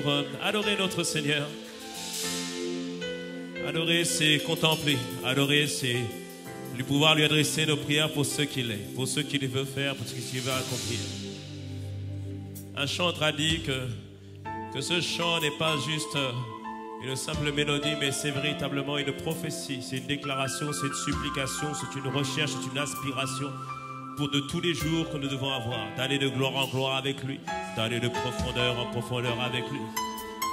pour adorer notre Seigneur. Adorer, c'est contempler. Adorer, c'est lui pouvoir lui adresser nos prières pour ce qu'il est, pour ce qu'il veut faire, pour ce qu'il veut accomplir. Un chanteur a dit que ce chant n'est pas juste une simple mélodie, mais c'est véritablement une prophétie, c'est une déclaration, c'est une supplication, c'est une recherche, c'est une aspiration pour de tous les jours que nous devons avoir, d'aller de gloire en gloire avec lui, d'aller de profondeur en profondeur avec lui.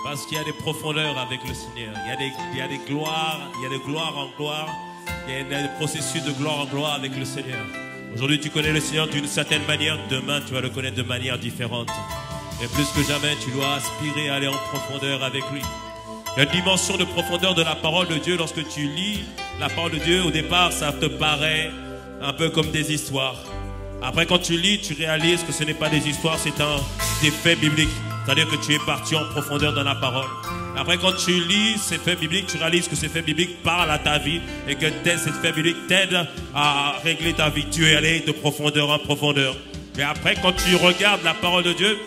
Parce qu'il y a des profondeurs avec le Seigneur, il y a des gloires, il y a de gloire en gloire, il y a un processus de gloire en gloire avec le Seigneur. Aujourd'hui tu connais le Seigneur d'une certaine manière, demain tu vas le connaître de manière différente. Et plus que jamais tu dois aspirer à aller en profondeur avec lui. Il y a une dimension de profondeur de la parole de Dieu. Lorsque tu lis la parole de Dieu, au départ ça te paraît un peu comme des histoires. Après quand tu lis, tu réalises que ce n'est pas des histoires, c'est des faits bibliques. C'est-à-dire que tu es parti en profondeur dans la parole. Après quand tu lis ces faits bibliques, tu réalises que ces faits bibliques parlent à ta vie et que ces faits bibliques t'aident à régler ta vie. Tu es allé de profondeur en profondeur. Mais après quand tu regardes la parole de Dieu,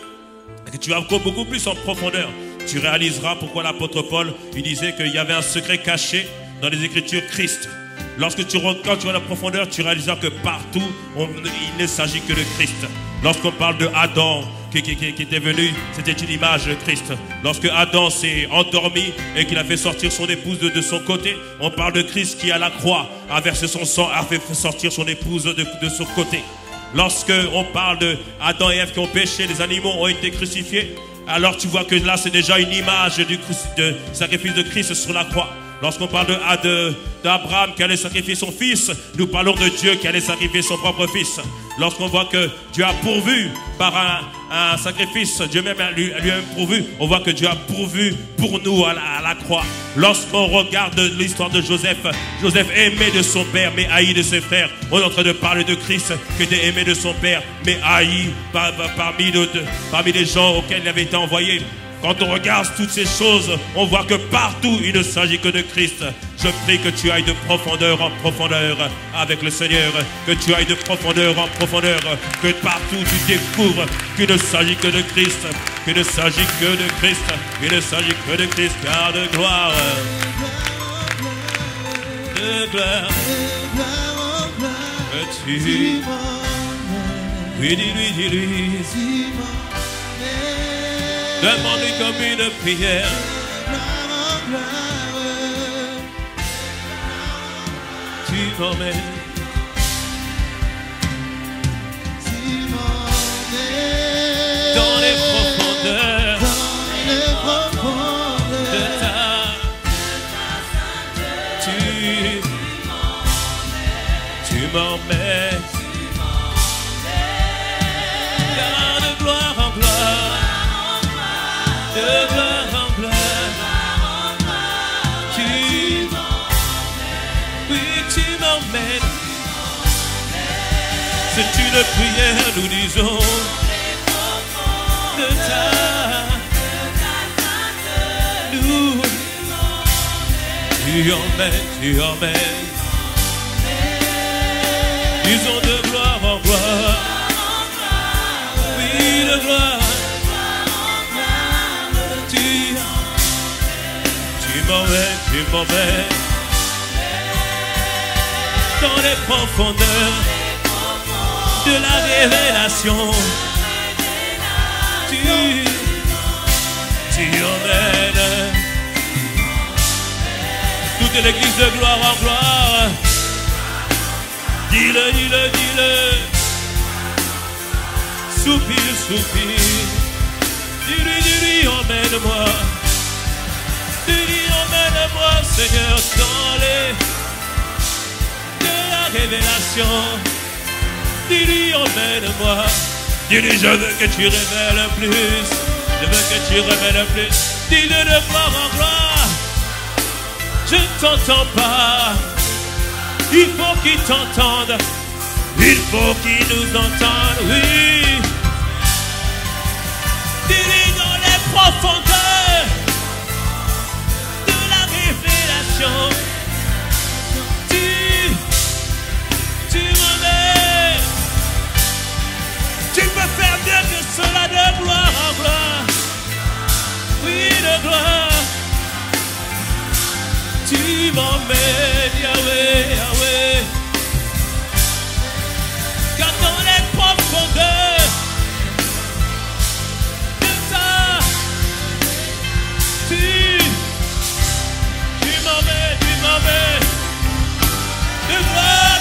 et que tu vas encore beaucoup plus en profondeur, tu réaliseras pourquoi l'apôtre Paul il disait qu'il y avait un secret caché dans les Écritures Christ. Lorsque tu regardes la profondeur, tu réaliseras que partout, il ne s'agit que de Christ. Lorsqu'on parle de Adam qui était venu, c'était une image de Christ. Lorsque Adam s'est endormi et qu'il a fait sortir son épouse de son côté, on parle de Christ qui à la croix a versé son sang, a fait sortir son épouse de son côté. Lorsque on parle de Adam et Ève qui ont péché, les animaux ont été crucifiés, alors tu vois que là c'est déjà une image du sacrifice de Christ sur la croix. Lorsqu'on parle d'Abraham qui allait sacrifier son fils, nous parlons de Dieu qui allait sacrifier son propre fils. Lorsqu'on voit que Dieu a pourvu par un sacrifice, Dieu même lui a pourvu, on voit que Dieu a pourvu pour nous à la croix. Lorsqu'on regarde l'histoire de Joseph, Joseph aimé de son père mais haï de ses frères. On est en train de parler de Christ qui était aimé de son père mais haï parmi les gens auxquels il avait été envoyé. Quand on regarde toutes ces choses, on voit que partout, il ne s'agit que de Christ. Je prie que tu ailles de profondeur en profondeur avec le Seigneur, que tu ailles de profondeur en profondeur, que partout tu découvres qu'il ne s'agit que de Christ, qu'il ne s'agit que de Christ, qu'il ne s'agit que de Christ, car de gloire, que tu... Oui, dis-lui. Demande-lui comme une prière. Tu m'emmènes. Dans les profondeurs. De ta sainteté. Tu m'emmènes. Car de gloire en gloire. De gloire en gloire, tu m'emmènes. C'est une prière, nous disons, de ta nous. Tu emmènes. Disons de gloire en gloire, oui, de gloire. Tu m'emmènes dans les profondeurs de la révélation. Tu emmènes toute l'église de gloire en gloire. Dis-le. Soupire. Dis-lui, emmène-moi. Dis-lui, emmène-moi, Seigneur, dans de la révélation. Dis-lui, emmène-moi. Dis-lui, je veux que tu révèles plus. Dis-le de gloire en gloire. Je ne t'entends pas. Il faut qu'il t'entende. Il faut qu'il nous entende, oui. Dis-lui dans les profondeurs de la révélation. Tu m'emmènes. Tu peux faire mieux que cela de gloire en gloire. Oui, m'emmènes, Yahweh, Yahweh. Car dans les profondeurs de ta, tu m'emmènes, de voir,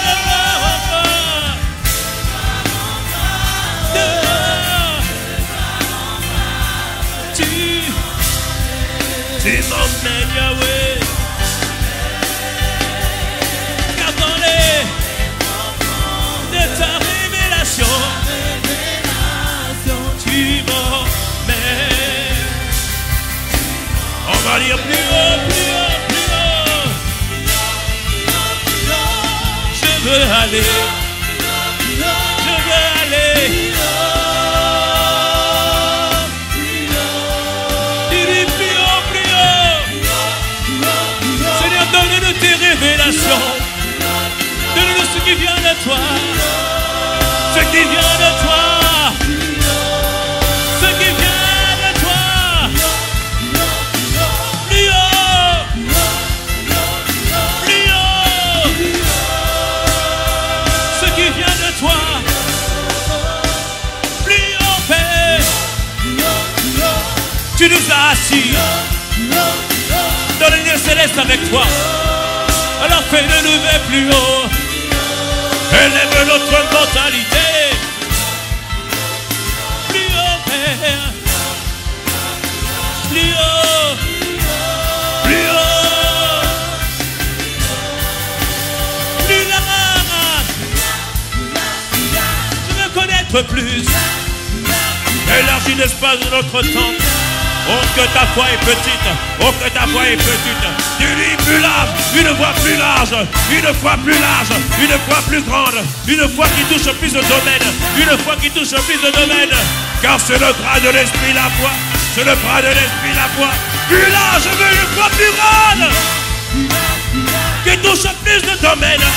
tu m'emmènes, Yahweh. Car dans les de ta révélation, tu m'emmènes. On va lire plus haut, plus haut, plus haut. Je veux aller, je veux aller. Donne-nous tes révélations. Donne-nous ce qui vient de toi. Ce qui vient de toi. Ce qui vient de toi. Plus haut. Plus haut. Ce qui vient de toi. Plus haut, Père. Tu nous as assis dans le lieu céleste avec toi. Alors fais-le lever plus haut. Élève notre mentalité. Plus haut, Père. Plus haut. Plus haut. Plus large. Je veux connaître plus. Élargis l'espace de notre temps. Oh que ta foi est petite, oh que ta foi est petite. Tu dis plus large, une voix plus large, une foi plus large, une foi plus grande, une foi qui touche plus de domaines, une foi qui touche plus de domaines. Car c'est le bras de l'esprit la foi, c'est le bras de l'esprit la foi. Plus large, je veux une foi plus grande, qui touche plus de domaines.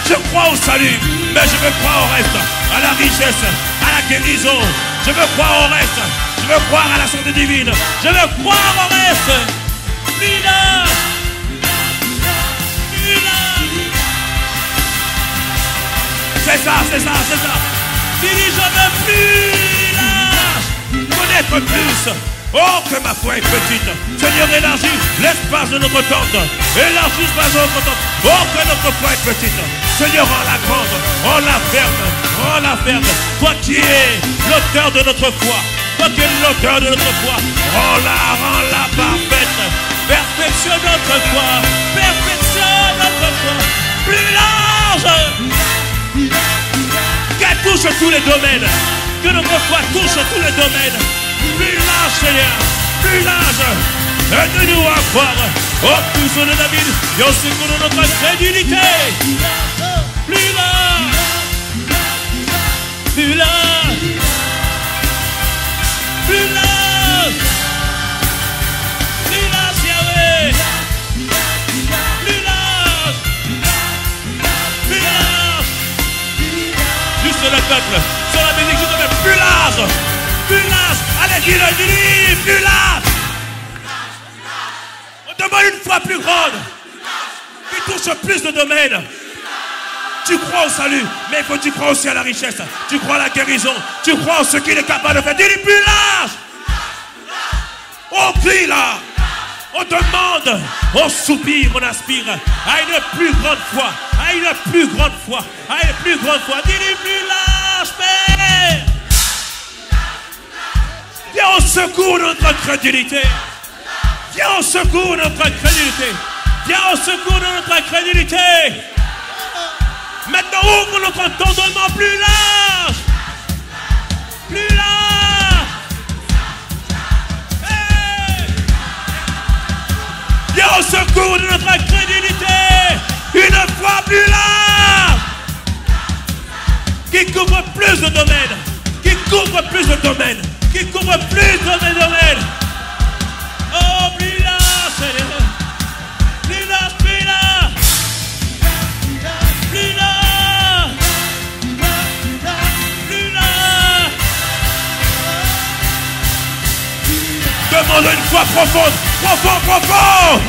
Je crois au salut, mais je veux croire au reste, à la richesse, à la guérison. Je veux croire au reste. Je veux croire à la santé divine. Je veux croire au reste. Plus large. Plus large. C'est ça, c'est ça, c'est ça. Dis, je veux plus large. Connaître plus. Oh, que ma foi est petite. Seigneur, élargis l'espace de notre tente. Élargis l'espace de notre tente. Oh, que notre foi est petite. Seigneur, rends-la grande. Rends-la ferme. Rends-la ferme. Toi qui es l'auteur de notre foi. Toi qui es l'auteur de notre foi. Rends-la parfaite. Perfectionne notre foi. Perfectionne notre foi. Plus large. Qu'elle touche tous les domaines. Que notre foi touche tous les domaines. Plus large, Seigneur, plus large. Aide-nous à croire au plus de David et au secours de notre crédulité. Plus large, plus large, plus large, plus large, Yahweh. Plus large, plus large. Juste le peuple, sur la musique, juste le peuple, plus large. Plus large, allez, dis-le, plus large. On demande une foi plus grande, qui touche plus de domaines. Tu crois au salut, mais il faut que tu crois aussi à la richesse. Tu crois à la guérison, tu crois en ce qu'il est capable de faire. Dis-le plus large. On crie là, on demande, on soupire, on aspire à une plus grande foi, à une plus grande foi, à une plus grande foi. Dis-le plus large, Père. Viens au secours de notre crédulité. Viens au secours de notre crédulité. Viens au secours de notre crédulité. Maintenant, ouvre notre entendement plus large. Plus large. Hey. Viens au secours de notre crédulité. Une foi plus large. Qui couvre plus de domaines. Qui couvre plus de domaines. Qui couvre plus de domaines. Oh, plus large, Seigneur. Plus large, plus large. Plus large. Plus large. Demande une foi profonde. Profond, profond.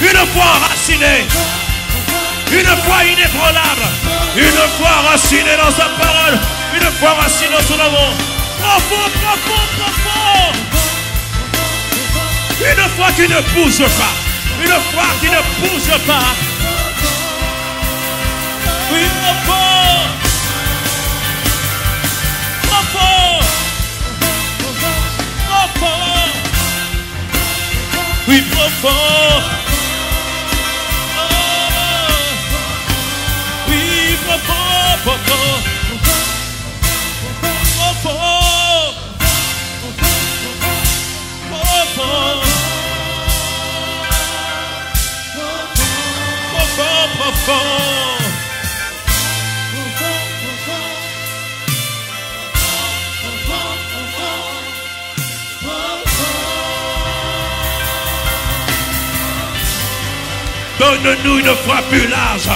une foi enracinée, une foi inébranlable, une foi enracinée dans sa parole, une foi enracinée dans son amour. Profond, profond, profond. Une foi qui ne bouge pas, une foi qui ne bouge pas. Oui, profond, profond, profond. Oui, profond. Oui, profond, profond. Profond. Profond. Profond, profond. Donne-nous une foi plus large,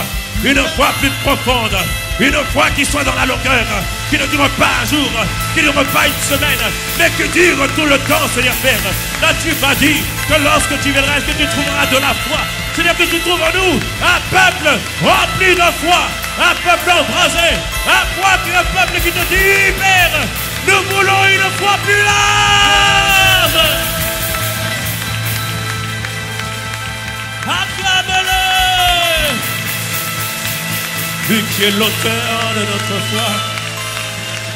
une foi plus profonde, une foi qui soit dans la longueur, qui ne dure pas un jour, qui ne dure pas une semaine, mais qui dure tout le temps, Seigneur Père. Là, tu m'as dit que lorsque tu viendras, que tu trouveras de la foi. Seigneur, que tu trouves en nous un peuple rempli de foi, un peuple embrasé, un peuple qui te dit, Père, nous voulons une foi plus large. Acclame-le, lui qui est l'auteur de notre foi,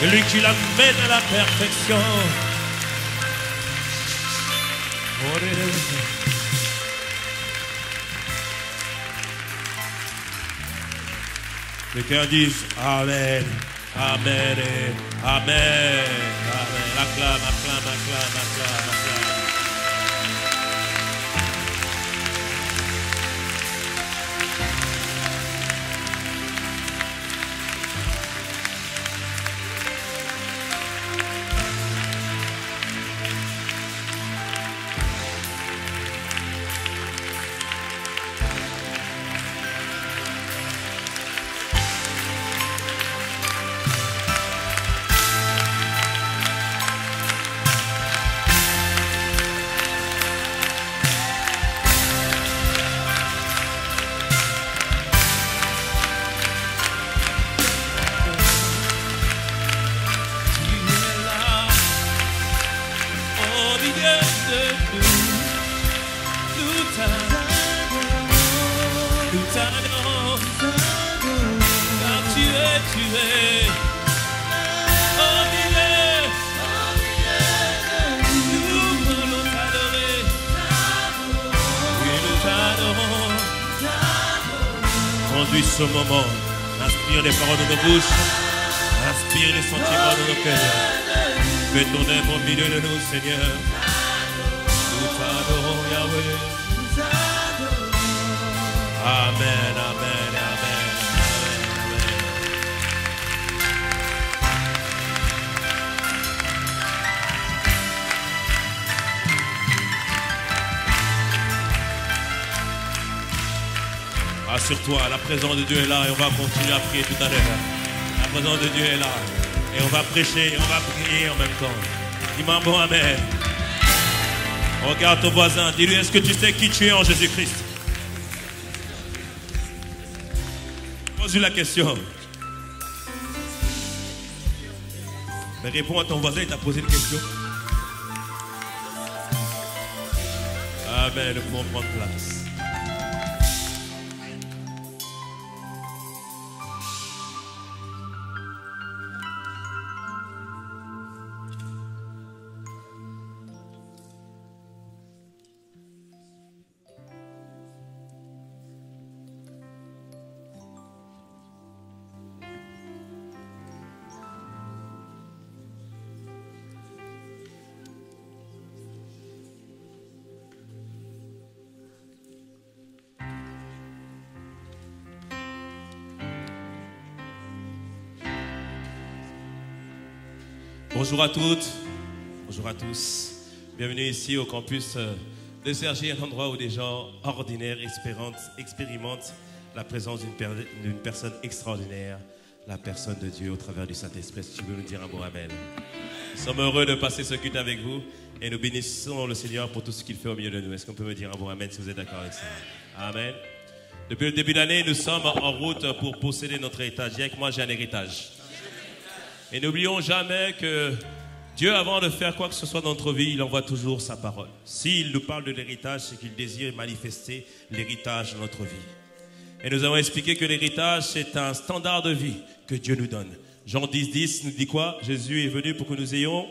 et lui qui l'amène à la perfection. Les cœurs disent Amen, Amen, et Amen, Amen. Acclame, acclame, acclame, acclame, acclame. Conduis ce moment, inspire les paroles de nos bouches, inspire les sentiments de nos cœurs. Fais ton œuvre au milieu de nous, Seigneur. Nous t'adorons, Yahweh. Amen, amen, amen, amen, amen. Assure-toi, la présence de Dieu est là et on va continuer à prier tout à l'heure. La présence de Dieu est là et on va prêcher et on va prier en même temps. Dis-moi bon amen. Regarde ton voisin, dis-lui, est-ce que tu sais qui tu es en Jésus-Christ? Pose-lui la question. Mais réponds à ton voisin, il t'a posé une question. Amen, nous pouvons prendre place. Bonjour à toutes, bonjour à tous. Bienvenue ici au campus de Cergy, un endroit où des gens ordinaires expérimentent la présence d'une personne extraordinaire, la personne de Dieu au travers du Saint-Esprit. Si tu veux nous dire un mot, amen. Nous sommes heureux de passer ce culte avec vous et nous bénissons le Seigneur pour tout ce qu'il fait au milieu de nous. Est-ce qu'on peut me dire un bon amen si vous êtes d'accord avec ça? Amen. Depuis le début de l'année, nous sommes en route pour posséder notre héritage. Dis avec moi, j'ai un héritage. Et n'oublions jamais que Dieu, avant de faire quoi que ce soit dans notre vie, il envoie toujours sa parole. S'il nous parle de l'héritage, c'est qu'il désire manifester l'héritage dans notre vie. Et nous avons expliqué que l'héritage, c'est un standard de vie que Dieu nous donne. Jean 10 nous dit quoi? Jésus est venu pour que nous ayons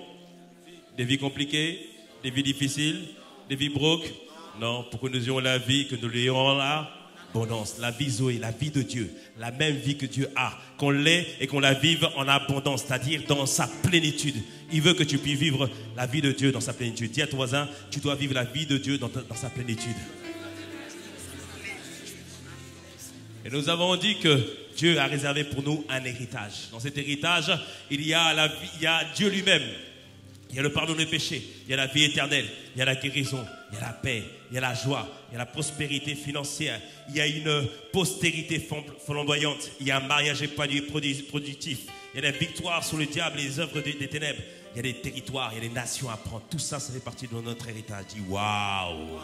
des vies compliquées, des vies difficiles, des vies broques. Non, pour que nous ayons la vie, que nous l'ayons là. Abondance, la vie Zoé, la vie de Dieu, la même vie que Dieu a, qu'on l'ait et qu'on la vive en abondance, c'est-à-dire dans sa plénitude. Il veut que tu puisses vivre la vie de Dieu dans sa plénitude. Dis à ton voisin, tu dois vivre la vie de Dieu dans sa plénitude. Et nous avons dit que Dieu a réservé pour nous un héritage. Dans cet héritage, il y a la vie, il y a Dieu lui-même. Il y a le pardon des péchés, il y a la vie éternelle, il y a la guérison, il y a la paix, il y a la joie, il y a la prospérité financière, il y a une postérité flamboyante, il y a un mariage épanoui productif, il y a la victoire sur le diable et les œuvres des ténèbres, il y a des territoires, il y a des nations à prendre. Tout ça, ça fait partie de notre héritage. Dis waouh!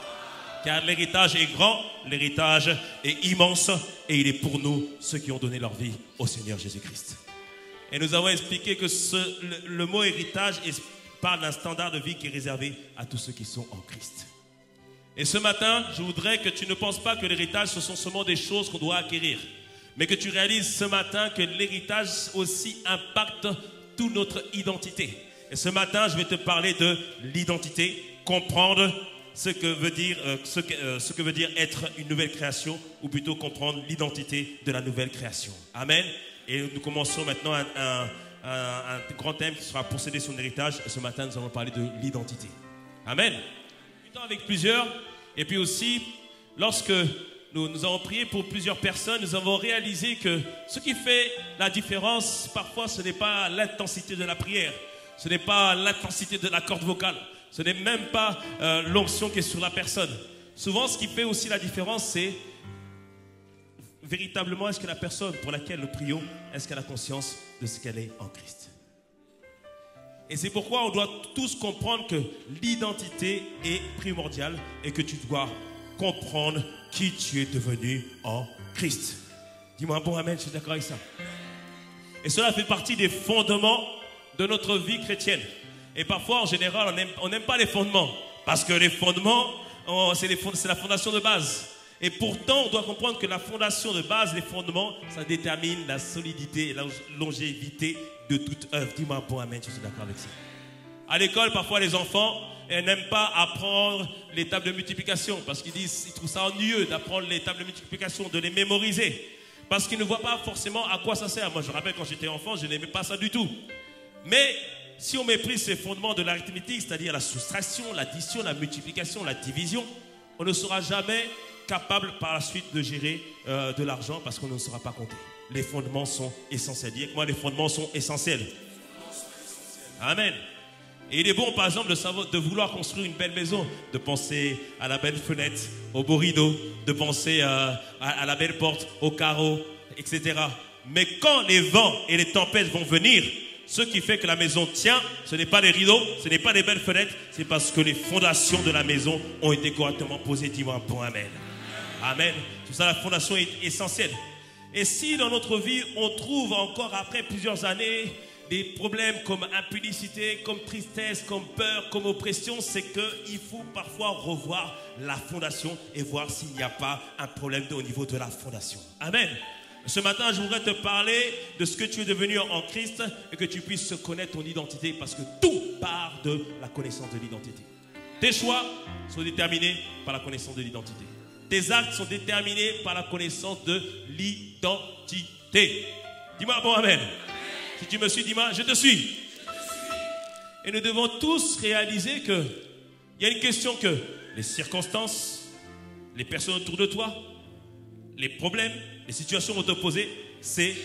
Car l'héritage est grand, l'héritage est immense et il est pour nous, ceux qui ont donné leur vie au Seigneur Jésus-Christ. Et nous avons expliqué que le mot héritage parle d'un standard de vie qui est réservé à tous ceux qui sont en Christ. Et ce matin, je voudrais que tu ne penses pas que l'héritage, ce sont seulement des choses qu'on doit acquérir, mais que tu réalises ce matin que l'héritage aussi impacte toute notre identité. Et ce matin, je vais te parler de l'identité, comprendre ce que veut dire être une nouvelle création, ou plutôt comprendre l'identité de la nouvelle création. Amen. Et nous commençons maintenant un grand thème qui sera posséder son héritage. Et ce matin, nous allons parler de l'identité. Amen. Avec plusieurs. Et puis aussi, lorsque nous avons prié pour plusieurs personnes, nous avons réalisé que ce qui fait la différence, parfois, ce n'est pas l'intensité de la prière. Ce n'est pas l'intensité de la corde vocale. Ce n'est même pas l'onction qui est sur la personne. Souvent, ce qui fait aussi la différence, c'est véritablement, est-ce que la personne pour laquelle nous prions, est-ce qu'elle a conscience de ce qu'elle est en Christ? Et c'est pourquoi on doit tous comprendre que l'identité est primordiale et que tu dois comprendre qui tu es devenu en Christ. Dis-moi un bon amen, je suis d'accord avec ça. Et cela fait partie des fondements de notre vie chrétienne. Et parfois, en général, on n'aime pas les fondements. Parce que les fondements, c'est la fondation de base. Et pourtant, on doit comprendre que la fondation de base, les fondements, ça détermine la solidité et la longévité de toute œuvre. Dis-moi un bon amen, je suis d'accord avec ça. À l'école, parfois, les enfants n'aiment pas apprendre les tables de multiplication parce qu'ils trouvent ça ennuyeux d'apprendre les tables de multiplication, de les mémoriser. Parce qu'ils ne voient pas forcément à quoi ça sert. Moi, je me rappelle quand j'étais enfant, je n'aimais pas ça du tout. Mais si on méprise ces fondements de l'arithmétique, c'est-à-dire la soustraction, l'addition, la multiplication, la division, on ne sera jamais capable par la suite de gérer de l'argent parce qu'on ne saura pas compter. Les fondements sont essentiels. Dis avec moi, les fondements sont essentiels. Amen. Et il est bon, par exemple, de vouloir construire une belle maison, de penser à la belle fenêtre, au beau rideau, de penser à la belle porte, aux carreaux, etc. Mais quand les vents et les tempêtes vont venir, ce qui fait que la maison tient, ce n'est pas les rideaux, ce n'est pas les belles fenêtres, c'est parce que les fondations de la maison ont été correctement posées. Dis-moi un bon amen. Amen. Tout ça, la fondation est essentielle. Et si dans notre vie, on trouve encore après plusieurs années des problèmes comme impudicité, comme tristesse, comme peur, comme oppression, c'est qu'il faut parfois revoir la fondation et voir s'il n'y a pas un problème au niveau de la fondation. Amen. Ce matin, je voudrais te parler de ce que tu es devenu en Christ et que tu puisses connaître ton identité parce que tout part de la connaissance de l'identité. Tes choix sont déterminés par la connaissance de l'identité. Tes actes sont déterminés par la connaissance de l'identité. Dis-moi bon amen. Si tu me suis, dis-moi je te suis. Et nous devons tous réaliser qu'il y a une question que les circonstances, les personnes autour de toi, les problèmes, les situations vont te poser, c'est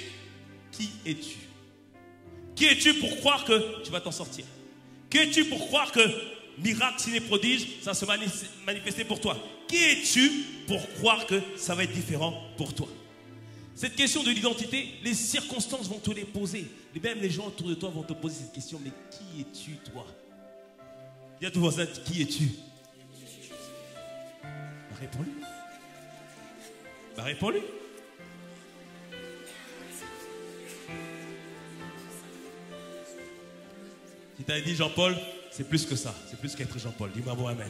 qui es-tu? Qui es-tu pour croire que tu vas t'en sortir? Qui es-tu pour croire que miracle, signe et prodige, ça va se manifester pour toi? Qui es-tu pour croire que ça va être différent pour toi? Cette question de l'identité, les circonstances vont te les poser. Et même les gens autour de toi vont te poser cette question. Mais qui es-tu, toi? Dis à ton voisin, qui es-tu? Bah, réponds-lui. Bah, réponds-lui. Si tu as dit Jean-Paul, c'est plus que ça. C'est plus qu'être Jean-Paul. Dis-moi bon amen.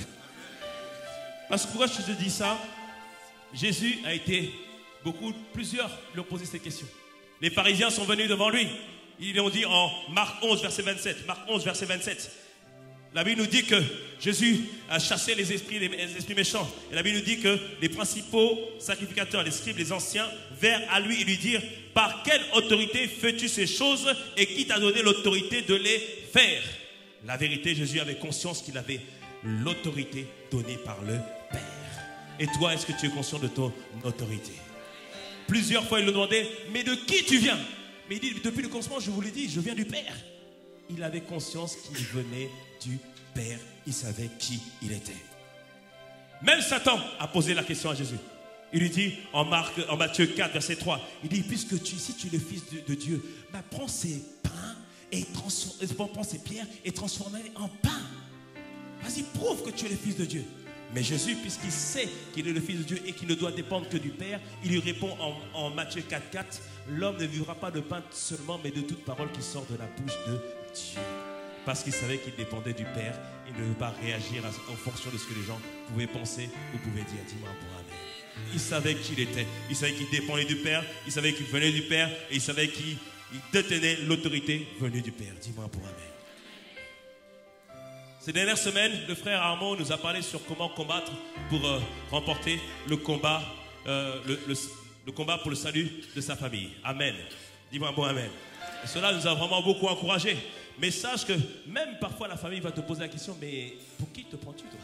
Parce que pourquoi je te dis ça? Jésus a été... plusieurs lui ont posé ces questions. Les pharisiens sont venus devant lui. Ils l'ont dit en Marc 11, verset 27. Marc 11, verset 27. La Bible nous dit que Jésus a chassé les esprits méchants. Et la Bible nous dit que les principaux sacrificateurs, les scribes, les anciens, vinrent à lui et lui dirent: par quelle autorité fais-tu ces choses et qui t'a donné l'autorité de les faire? La vérité, Jésus avait conscience qu'il avait l'autorité donnée par le Père. Et toi, est-ce que tu es conscient de ton autorité? Plusieurs fois, il le demandait, mais de qui tu viens? Mais il dit, depuis le commencement, je vous l'ai dit, je viens du Père. Il avait conscience qu'il venait du Père. Il savait qui il était. Même Satan a posé la question à Jésus. Il lui dit, en Matthieu 4, verset 3, il dit, puisque si tu es le Fils de Dieu, bah, prends ces pains et prends ces pierres et transforme-les en pain. Vas-y, prouve que tu es le Fils de Dieu. Mais Jésus, puisqu'il sait qu'il est le Fils de Dieu et qu'il ne doit dépendre que du Père, il lui répond en Matthieu 4, 4, l'homme ne vivra pas de pain seulement, mais de toute parole qui sort de la bouche de Dieu. Parce qu'il savait qu'il dépendait du Père, il ne veut pas réagir en fonction de ce que les gens pouvaient penser ou pouvaient dire. Dis-moi pour amen. Il savait qui il était, il savait qu'il dépendait du Père, il savait qu'il venait du Père et il savait qu'il détenait l'autorité venue du Père. Dis-moi pour amen. Ces dernières semaines, le frère Armand nous a parlé sur comment combattre pour remporter le combat, le combat pour le salut de sa famille. Amen. Dis-moi bon amen. Et cela nous a vraiment beaucoup encouragés. Mais sache que même parfois la famille va te poser la question, mais pour qui te prends-tu toi?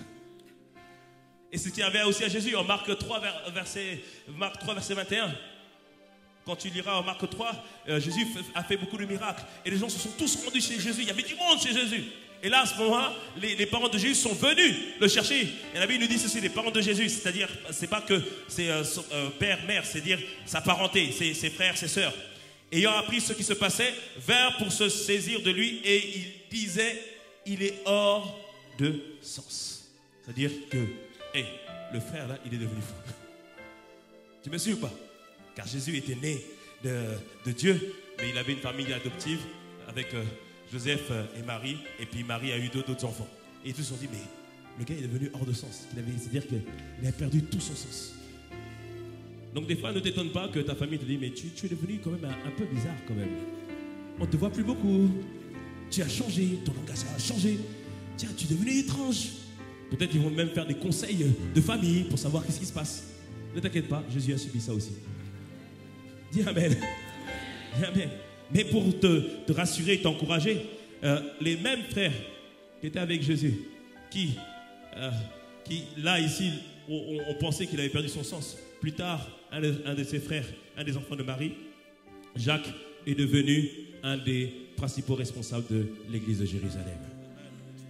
Et c'est ce qu'il y avait aussi à Jésus en Marc 3, verset 21. Quand tu liras en Marc 3, Jésus a fait beaucoup de miracles. Et les gens se sont tous rendus chez Jésus. Il y avait du monde chez Jésus. Et là, à ce moment-là, les parents de Jésus sont venus le chercher. Et la Bible nous dit ceci, les parents de Jésus, c'est-à-dire, c'est pas que c'est père, mère, c'est-à-dire sa parenté, ses frères, ses sœurs. Ayant appris ce qui se passait, vinrent pour se saisir de lui et ils disaient, il est hors de sens. C'est-à-dire que, le frère là, il est devenu fou. Tu me suis ou pas? Car Jésus était né de Dieu, mais il avait une famille adoptive avec Joseph et Marie, et puis Marie a eu d'autres enfants. Et tous se sont dit, mais le gars est devenu hors de sens. C'est-à-dire qu'il a perdu tout son sens. Donc des fois, ne t'étonne pas que ta famille te dit, mais tu es devenu quand même un peu bizarre quand même. On ne te voit plus beaucoup. Tu as changé, ton langage a changé. Tiens, tu es devenu étrange. Peut-être qu'ils vont même faire des conseils de famille pour savoir qu'est-ce qui se passe. Ne t'inquiète pas, Jésus a subi ça aussi. Dis Amen. Dis Amen. Mais pour te rassurer et t'encourager, les mêmes frères qui étaient avec Jésus, qui là, ici, on pensait qu'il avait perdu son sens. Plus tard, un de ses frères, un des enfants de Marie, Jacques, est devenu un des principaux responsables de l'église de Jérusalem.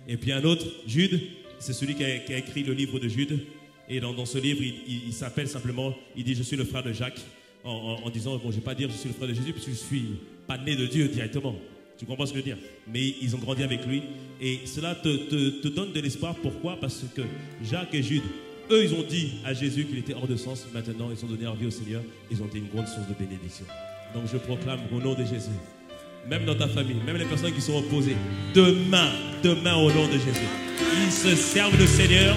Et puis un autre, Jude, c'est celui qui a écrit le livre de Jude. Et dans ce livre, il s'appelle simplement, il dit, je suis le frère de Jacques, en disant, bon, je ne vais pas dire je suis le frère de Jésus, puisque je ne suis pas né de Dieu directement. Tu comprends ce que je veux dire? Mais ils ont grandi avec lui. Et cela te donne de l'espoir. Pourquoi? Parce que Jacques et Jude, eux, ils ont dit à Jésus qu'il était hors de sens. Maintenant, ils ont donné leur vie au Seigneur. Ils ont été une grande source de bénédiction. Donc, je proclame au nom de Jésus, même dans ta famille, même les personnes qui sont opposées, demain au nom de Jésus, ils se servent le Seigneur.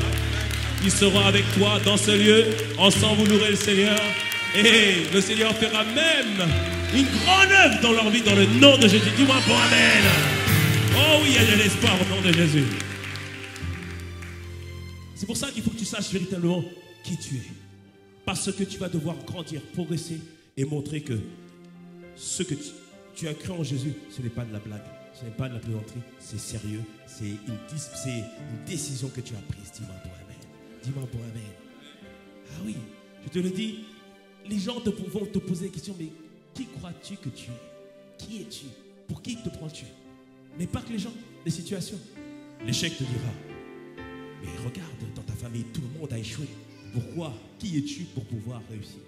Ils seront avec toi dans ce lieu. Ensemble, vous louerez le Seigneur. Et le Seigneur fera même une grande œuvre dans leur vie, dans le nom de Jésus. Dis-moi bon amen. Oh oui, il y a de l'espoir au nom de Jésus. C'est pour ça qu'il faut que tu saches véritablement qui tu es. Parce que tu vas devoir grandir, progresser et montrer que ce que tu as cru en Jésus, ce n'est pas de la blague, ce n'est pas de la plaisanterie, c'est sérieux, c'est une décision que tu as prise. Dis-moi bon amen. Dis-moi bon amen. Ah oui, je te le dis, les gens vont te poser la question, mais qui crois-tu que tu es? Qui es-tu? Pour qui te prends-tu? Mais pas que les gens, les situations. L'échec te dira, mais regarde, dans ta famille, tout le monde a échoué. Pourquoi? Qui es-tu pour pouvoir réussir?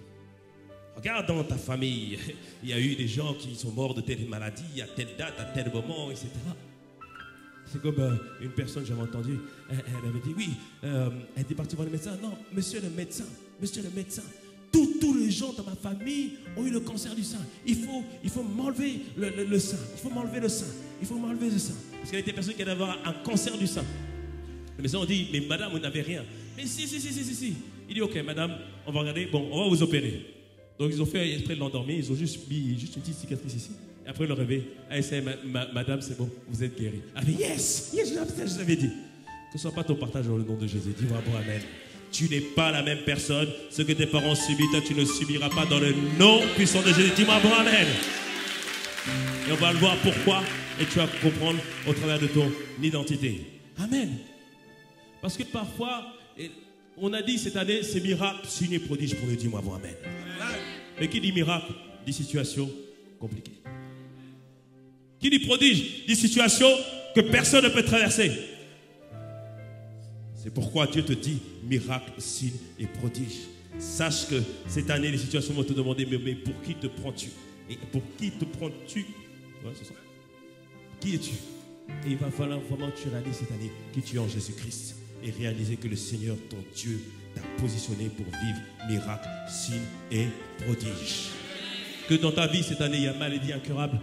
Regarde dans ta famille, il y a eu des gens qui sont morts de telle maladie, à telle date, à tel moment, etc. C'est comme une personne, j'avais entendu, elle avait dit, oui, elle était partie voir le médecin. Non, monsieur le médecin, tous les gens dans ma famille ont eu le cancer du sein. Il faut m'enlever le sein. Il faut m'enlever le sein. Parce qu'elle était persuadée qu'elle allait avoir un cancer du sein. Le médecin a dit, mais madame, vous n'avez rien. Mais si. Il dit, ok, madame, on va regarder, bon, on va vous opérer. Donc ils ont fait exprès de l'endormir, ils ont juste mis une petite cicatrice ici. Et après, ils l'ont réveillé. Ah, madame, c'est bon, vous êtes guérie. Ah, mais yes, je vous avais dit. Que ce soit pas ton partage dans le nom de Jésus. Dis-moi bon, amen. Tu n'es pas la même personne. Ce que tes parents subissent, toi, tu ne subiras pas dans le nom puissant de Jésus. Dis-moi bon, amen. Et on va le voir pourquoi. Et tu vas comprendre au travers de ton identité. Amen. Parce que parfois, on a dit cette année, c'est miracle, signe et prodige pour nous. Dis-moi bon, amen. Mais qui dit miracle, dit situation compliquée. Qui dit prodige, dit situation que personne ne peut traverser. C'est pourquoi Dieu te dit miracle, signe et prodige. Sache que cette année, les situations vont te demander, mais pour qui te prends-tu? Et pour qui te prends-tu? Ouais, c'est ça. Qui es-tu? Et il va falloir vraiment que tu réalises cette année qui tu es en Jésus-Christ. Et réaliser que le Seigneur, ton Dieu, t'a positionné pour vivre miracle, signe et prodige. Que dans ta vie cette année, il y a maladie incurable.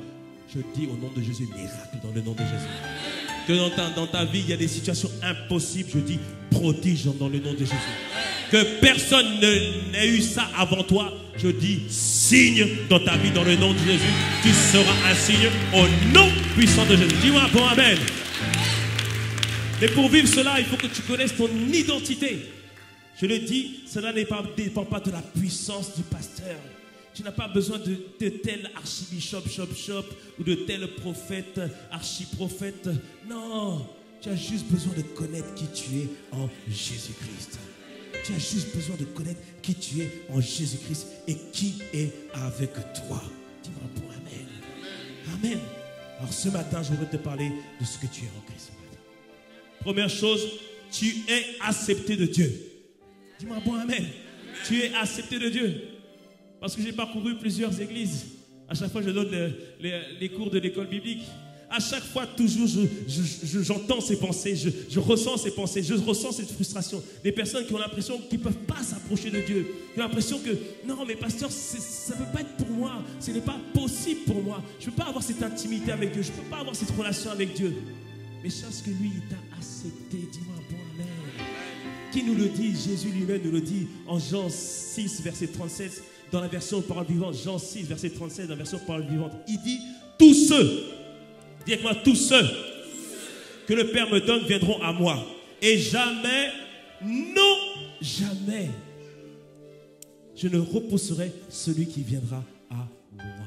Je dis au nom de Jésus, miracle dans le nom de Jésus. Que dans ta vie, il y a des situations impossibles. Je dis prodige dans le nom de Jésus. Que personne n'ait eu ça avant toi. Je dis signe dans ta vie dans le nom de Jésus. Tu seras un signe au nom puissant de Jésus. Dis-moi bon amen. Mais pour vivre cela, il faut que tu connaisses ton identité. Je le dis, cela ne dépend pas de la puissance du pasteur. Tu n'as pas besoin de tel archibishop, ou de tel prophète, archiprophète. Non, tu as juste besoin de connaître qui tu es en Jésus-Christ. Tu as juste besoin de connaître qui tu es en Jésus-Christ et qui est avec toi. Dis-moi bon amen. Amen. Alors ce matin, je voudrais te parler de ce que tu es en Christ. Première chose, tu es accepté de Dieu. Dis-moi bon amen. Tu es accepté de Dieu. Parce que j'ai parcouru plusieurs églises. À chaque fois, je donne les cours de l'école biblique. À chaque fois, toujours, j'entends ces pensées, je ressens ces pensées, je ressens cette frustration. Des personnes qui ont l'impression qu'ils ne peuvent pas s'approcher de Dieu. Qui ont l'impression que, non, mais pasteur, ça ne peut pas être pour moi. Ce n'est pas possible pour moi. Je ne peux pas avoir cette intimité avec Dieu. Je ne peux pas avoir cette relation avec Dieu. Mais sache que lui, il t'a accepté. Dis-moi bon amen. Qui nous le dit? Jésus lui-même nous le dit en Jean 6, verset 37. Dans la version parole vivante, Jean 6, verset 37, dans la version parole vivante, il dit, tous ceux, dis avec moi, tous ceux que le Père me donne viendront à moi. Et jamais, non, jamais, je ne repousserai celui qui viendra à moi.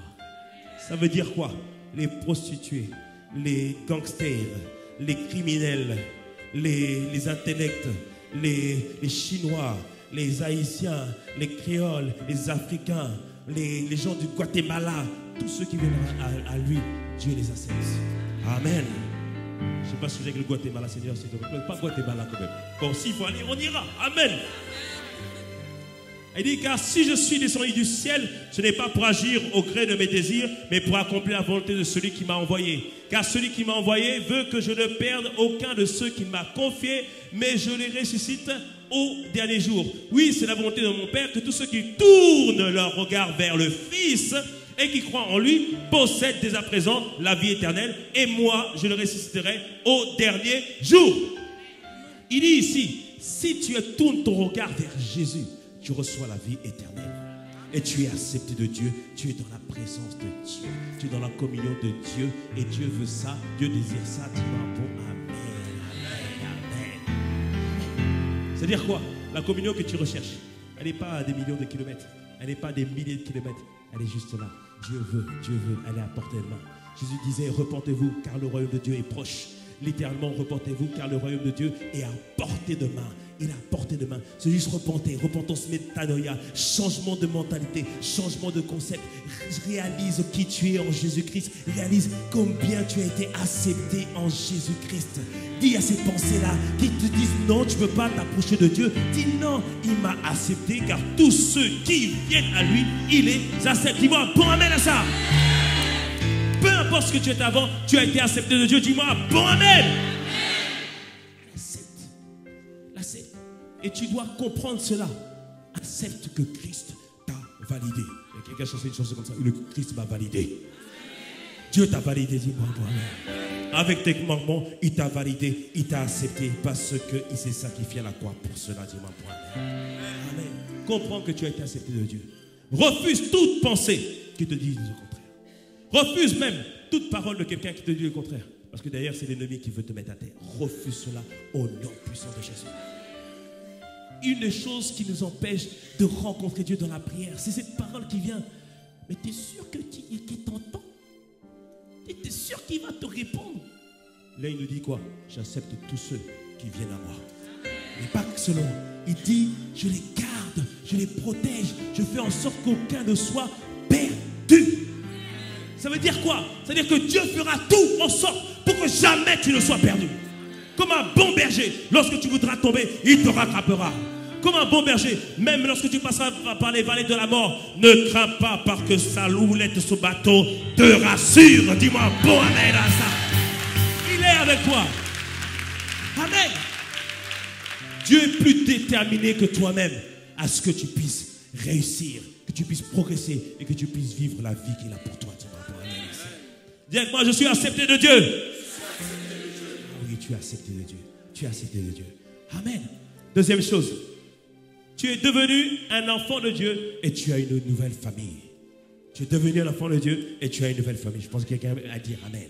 Ça veut dire quoi? Les prostituées, les gangsters, les criminels, les intellects, les Chinois, les Haïtiens, les Créoles, les Africains, les gens du Guatemala, tous ceux qui viennent à lui, Dieu les accepte. Amen. Je ne sais pas si j'ai avec le Guatemala, Seigneur, s'il te plaît. Pas Guatemala quand même. Bon, s'il faut aller, on ira. Amen. Il dit, car si je suis descendu du ciel, ce n'est pas pour agir au gré de mes désirs, mais pour accomplir la volonté de celui qui m'a envoyé. Car celui qui m'a envoyé veut que je ne perde aucun de ceux qu'il m'a confiés, mais je les ressuscite au dernier jour. Oui, c'est la volonté de mon Père que tous ceux qui tournent leur regard vers le Fils et qui croient en lui possèdent dès à présent la vie éternelle. Et moi, je le ressusciterai au dernier jour. Il dit ici, si tu tournes ton regard vers Jésus, tu reçois la vie éternelle. Et tu es accepté de Dieu. Tu es dans la présence de Dieu. Tu es dans la communion de Dieu. Et Dieu veut ça. Dieu désire ça. Dis-moi bon amen. C'est-à-dire quoi? La communion que tu recherches, elle n'est pas à des millions de kilomètres. Elle n'est pas à des milliers de kilomètres. Elle est juste là. Dieu veut. Elle est à portée de main. Jésus disait, repentez-vous car le royaume de Dieu est proche. Littéralement, repentez-vous car le royaume de Dieu est à portée de main. il est à portée de main. C'est juste repentance, métanoïa, changement de mentalité, changement de concept. Réalise qui tu es en Jésus-Christ. Réalise combien tu as été accepté en Jésus-Christ. Dis à ces pensées-là qui te disent non, tu ne peux pas t'approcher de Dieu. Dis non, il m'a accepté car tous ceux qui viennent à lui, il les accepte. Dis-moi, bon amen à ça. Peu importe ce que tu étais avant, tu as été accepté de Dieu. Dis-moi, bon amen. L'accepte. Et tu dois comprendre cela. Accepte que Christ t'a validé. Il y a quelqu'un qui a chanté une chanson comme ça. Le Christ m'a validé. Dieu t'a validé. Dis-moi, bon amen. Avec tes manquements, il t'a validé, il t'a accepté parce qu'il s'est sacrifié à la croix pour cela. Dis-moi, bon amen. Amen. Comprends que tu as été accepté de Dieu. Refuse toute pensée qui te dise le contraire. Refuse même toute parole de quelqu'un qui te dit le contraire. Parce que d'ailleurs, c'est l'ennemi qui veut te mettre à terre. Refuse cela au nom puissant de Jésus. Une des choses qui nous empêche de rencontrer Dieu dans la prière, c'est cette parole qui vient. Mais tu es sûr qu'il t'entend? Tu es sûr qu'il va te répondre? Là, il nous dit quoi? J'accepte tous ceux qui viennent à moi. Mais pas que selon. Il dit, je les garde, je les protège, je fais en sorte qu'aucun ne soit perdu. Ça veut dire quoi? Ça veut dire que Dieu fera tout en sorte pour que jamais tu ne sois perdu. Comme un bon berger, lorsque tu voudras tomber, il te rattrapera. Comme un bon berger, même lorsque tu passeras par les vallées de la mort, ne crains pas parce que sa houlette sous bateau te rassure. Dis-moi bon amen à ça. Il est avec toi. Amen. Dieu est plus déterminé que toi-même à ce que tu puisses réussir, que tu puisses progresser et que tu puisses vivre la vie qu'il a pour toi. Dis-moi bon amen. Dis avec moi, je suis accepté de Dieu. Oui, tu es accepté de Dieu. Tu es accepté de Dieu. Amen. Deuxième chose. Tu es devenu un enfant de Dieu et tu as une nouvelle famille. Tu es devenu un enfant de Dieu et tu as une nouvelle famille. Je pense que quelqu'un va dire Amen.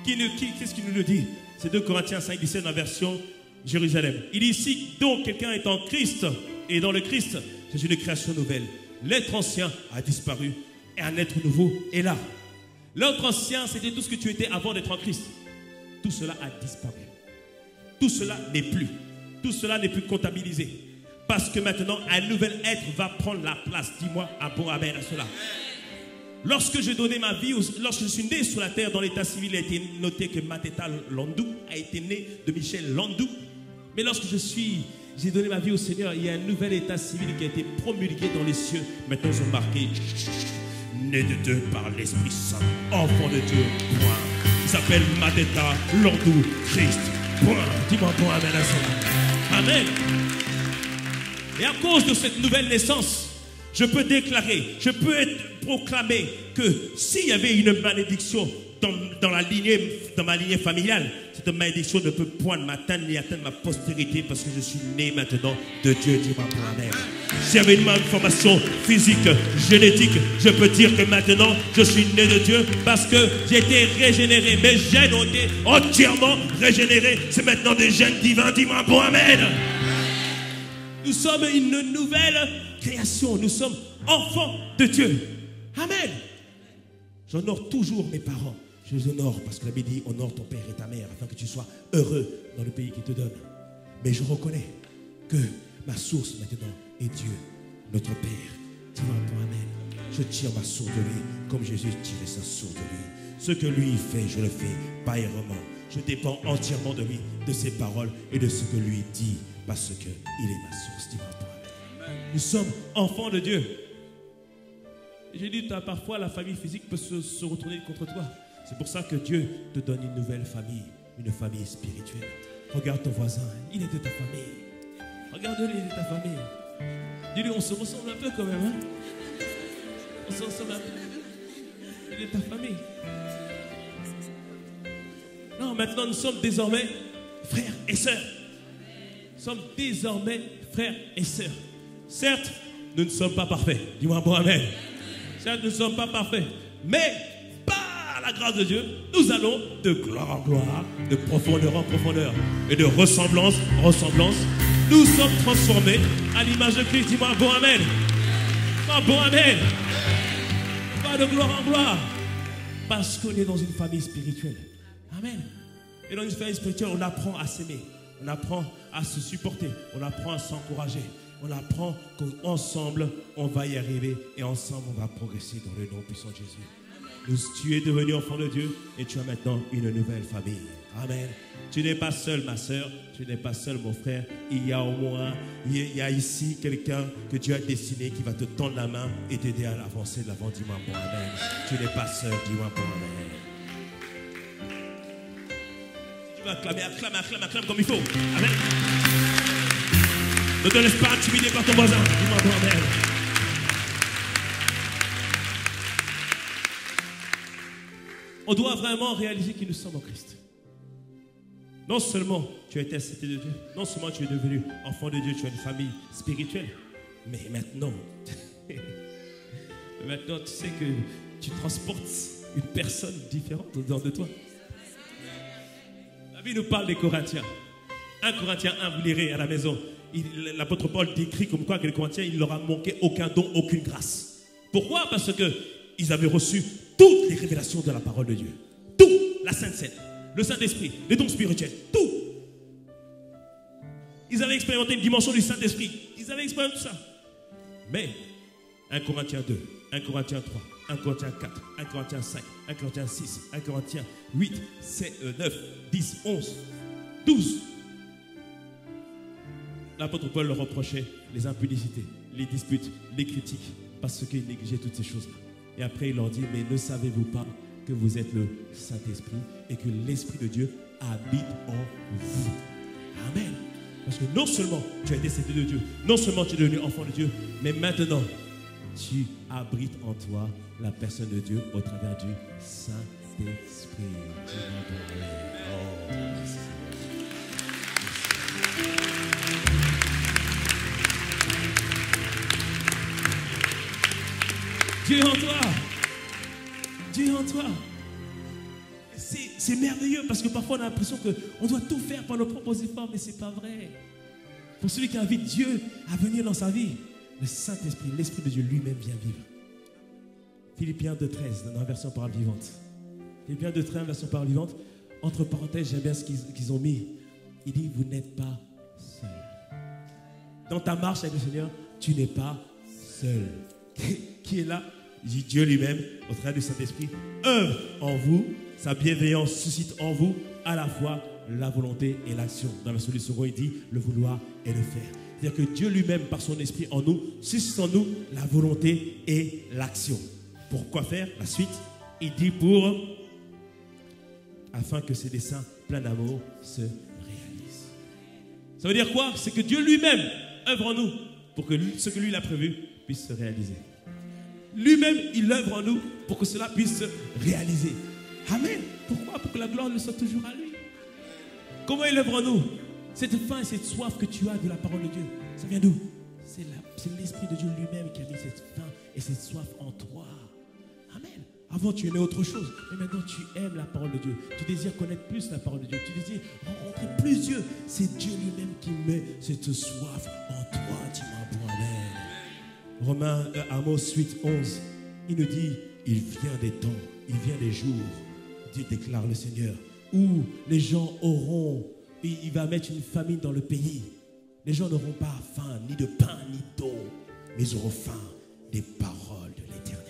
Qu'est-ce qu'il nous le dit? C'est 2 Corinthiens 5, 17 dans la version Jérusalem. Il dit ici, donc quelqu'un est en Christ et dans le Christ, c'est une création nouvelle. L'être ancien a disparu et un être nouveau est là. L'être ancien, c'était tout ce que tu étais avant d'être en Christ. Tout cela a disparu. Tout cela n'est plus. Tout cela n'est plus comptabilisé. Parce que maintenant, un nouvel être va prendre la place. Dis-moi un bon amen à cela. Lorsque je donnais ma vie, lorsque je suis né sur la terre, dans l'état civil, il a été noté que Mateta Landou a été né de Michel Landou. Mais lorsque j'ai donné ma vie au Seigneur, il y a un nouvel état civil qui a été promulgué dans les cieux. Maintenant, ils sont marqués né de Dieu par l'Esprit Saint, enfant de Dieu. Point. Il s'appelle Mateta Landou Christ. Point. Dis-moi bon amen à cela. Amen. Et à cause de cette nouvelle naissance, je peux déclarer, je peux proclamer que s'il y avait une malédiction dans ma lignée familiale, cette malédiction ne peut point m'atteindre ni atteindre ma postérité parce que je suis né maintenant de Dieu. Dis-moi pour amen. S'il y avait une malformation physique, génétique, je peux dire que maintenant je suis né de Dieu parce que j'ai été régénéré. Mes gènes ont été entièrement régénérés. C'est maintenant des gènes divins. Dis-moi pour amen. Nous sommes une nouvelle création. Nous sommes enfants de Dieu. Amen. J'honore toujours mes parents. Je les honore parce que la Bible dit honore ton père et ta mère afin que tu sois heureux dans le pays qu'il te donne. Mais je reconnais que ma source maintenant est Dieu, notre Père. Dis-moi amen. Je tire ma source de lui comme Jésus tirait sa source de lui. Ce que lui fait, je le fais pas errement. Je dépends entièrement de lui, de ses paroles et de ce que lui dit parce qu'il est ma source. Dis-moi amen. Nous sommes enfants de Dieu. J'ai dit, parfois la famille physique peut se retourner contre toi. C'est pour ça que Dieu te donne une nouvelle famille, une famille spirituelle. Regarde ton voisin, il est de ta famille. Regarde-le, il est de ta famille. Dis-lui, on se ressemble un peu quand même. Hein? On se ressemble un peu. Il est de ta famille. Non, maintenant nous sommes désormais frères et sœurs. Nous sommes désormais frères et sœurs. Certes, nous ne sommes pas parfaits. Dis-moi bon amen. Certes, nous ne sommes pas parfaits. Mais par la grâce de Dieu, nous allons de gloire en gloire, de profondeur en profondeur et de ressemblance en ressemblance. Nous sommes transformés à l'image de Christ. Dis-moi bon amen. Dis-moi bon amen. Pas de gloire en gloire. Parce qu'on est dans une famille spirituelle. Amen. Et dans une famille spirituelle, on apprend à s'aimer. On apprend à se supporter. On apprend à s'encourager. On apprend qu'ensemble, on va y arriver et ensemble, on va progresser dans le nom puissant de Jésus. Tu es devenu enfant de Dieu et tu as maintenant une nouvelle famille. Amen. Tu n'es pas seul, ma soeur. Tu n'es pas seul, mon frère. Il y a au moins, il y a ici quelqu'un que Dieu a destiné qui va te tendre la main et t'aider à avancer de l'avant. Dis-moi bon amen. Tu n'es pas seul. Dis-moi bon amen. Tu vas acclamer, acclame comme il faut. Amen. Ne te laisse pas intimider par ton voisin. Dis-moi bon amen. On doit vraiment réaliser que nous sommes en Christ. Non seulement tu as été accepté de Dieu, non seulement tu es devenu enfant de Dieu, tu as une famille spirituelle, mais maintenant, maintenant tu sais que tu transportes une personne différente au-dedans de toi. La Bible nous parle des Corinthiens. 1 Corinthiens 1, vous lirez à la maison. L'apôtre Paul décrit comme quoi que les Corinthiens, il ne leur a manqué aucun don, aucune grâce. Pourquoi? Parce qu'ils avaient reçu toutes les révélations de la parole de Dieu. Tout, la Sainte Seine, le Saint-Esprit, les dons spirituels, tout. Ils avaient expérimenté une dimension du Saint-Esprit. Ils avaient expérimenté tout ça. Mais 1 Corinthiens 2, 1 Corinthiens 3, 1 Corinthiens 4, 1 Corinthiens 5, 1 Corinthiens 6, 1 Corinthiens 8, 9, 10, 11, 12. L'apôtre Paul leur reprochait les impudicités, les disputes, les critiques, parce qu'ils négligeaient toutes ces choses-là. Et après, il leur dit, mais ne savez-vous pas que vous êtes le Saint-Esprit et que l'Esprit de Dieu habite en vous. Amen. Parce que non seulement tu as été accepté de Dieu, non seulement tu es devenu enfant de Dieu, mais maintenant, tu abrites en toi la personne de Dieu au travers du Saint-Esprit. Oh. Dieu en toi. Dieu en toi. C'est merveilleux parce que parfois on a l'impression qu'on doit tout faire par nos propres efforts, mais ce n'est pas vrai. Pour celui qui invite Dieu à venir dans sa vie, le Saint-Esprit, l'Esprit de Dieu lui-même vient vivre. Philippiens 2.13, dans la version parole vivante. Philippiens 2.13, version parole vivante. Entre parenthèses, j'aime bien ce qu'ils ont mis. Il dit, vous n'êtes pas seul. Dans ta marche avec le Seigneur, tu n'es pas seul. Qui est là? Il dit Dieu lui-même, au travers du Saint-Esprit, œuvre en vous, sa bienveillance suscite en vous à la fois la volonté et l'action. Dans la version du second, il dit le vouloir et le faire. C'est-à-dire que Dieu lui-même, par son esprit en nous, suscite en nous la volonté et l'action. Pourquoi faire? La suite, il dit afin que ses desseins pleins d'amour se réalisent. Ça veut dire quoi? C'est que Dieu lui-même œuvre en nous pour que ce que lui a prévu puisse se réaliser. Lui-même, il œuvre en nous pour que cela puisse se réaliser. Amen. Pourquoi? Pour que la gloire ne soit toujours à lui. Comment il œuvre en nous? Cette faim et cette soif que tu as de la parole de Dieu, ça vient d'où? C'est l'Esprit de Dieu lui-même qui a mis cette faim et cette soif en toi. Amen. Avant, tu aimais autre chose, mais maintenant, tu aimes la parole de Dieu. Tu désires connaître plus la parole de Dieu. Tu désires rencontrer plus Dieu. C'est Dieu lui-même qui met cette soif en toi. Dis-moi bon amen. Romains, Amos 8, 11, il nous dit, il vient des temps, il vient des jours, Dieu déclare le Seigneur, où les gens auront, il va mettre une famine dans le pays. Les gens n'auront pas faim, ni de pain, ni d'eau, mais ils auront faim des paroles de l'Éternel.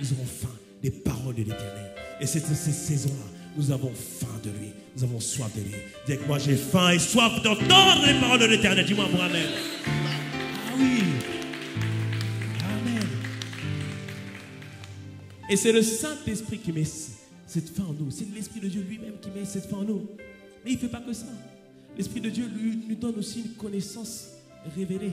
Ils auront faim des paroles de l'Éternel. Et c'est ces saisons-là, nous avons faim de lui, nous avons soif de lui. Dis que moi j'ai faim et soif d'entendre les paroles de l'Éternel. Dis-moi pour amen. Ah oui. Et c'est le Saint-Esprit qui met cette faim en nous. C'est l'Esprit de Dieu lui-même qui met cette faim en nous. Mais il ne fait pas que ça. L'Esprit de Dieu lui donne aussi une connaissance révélée.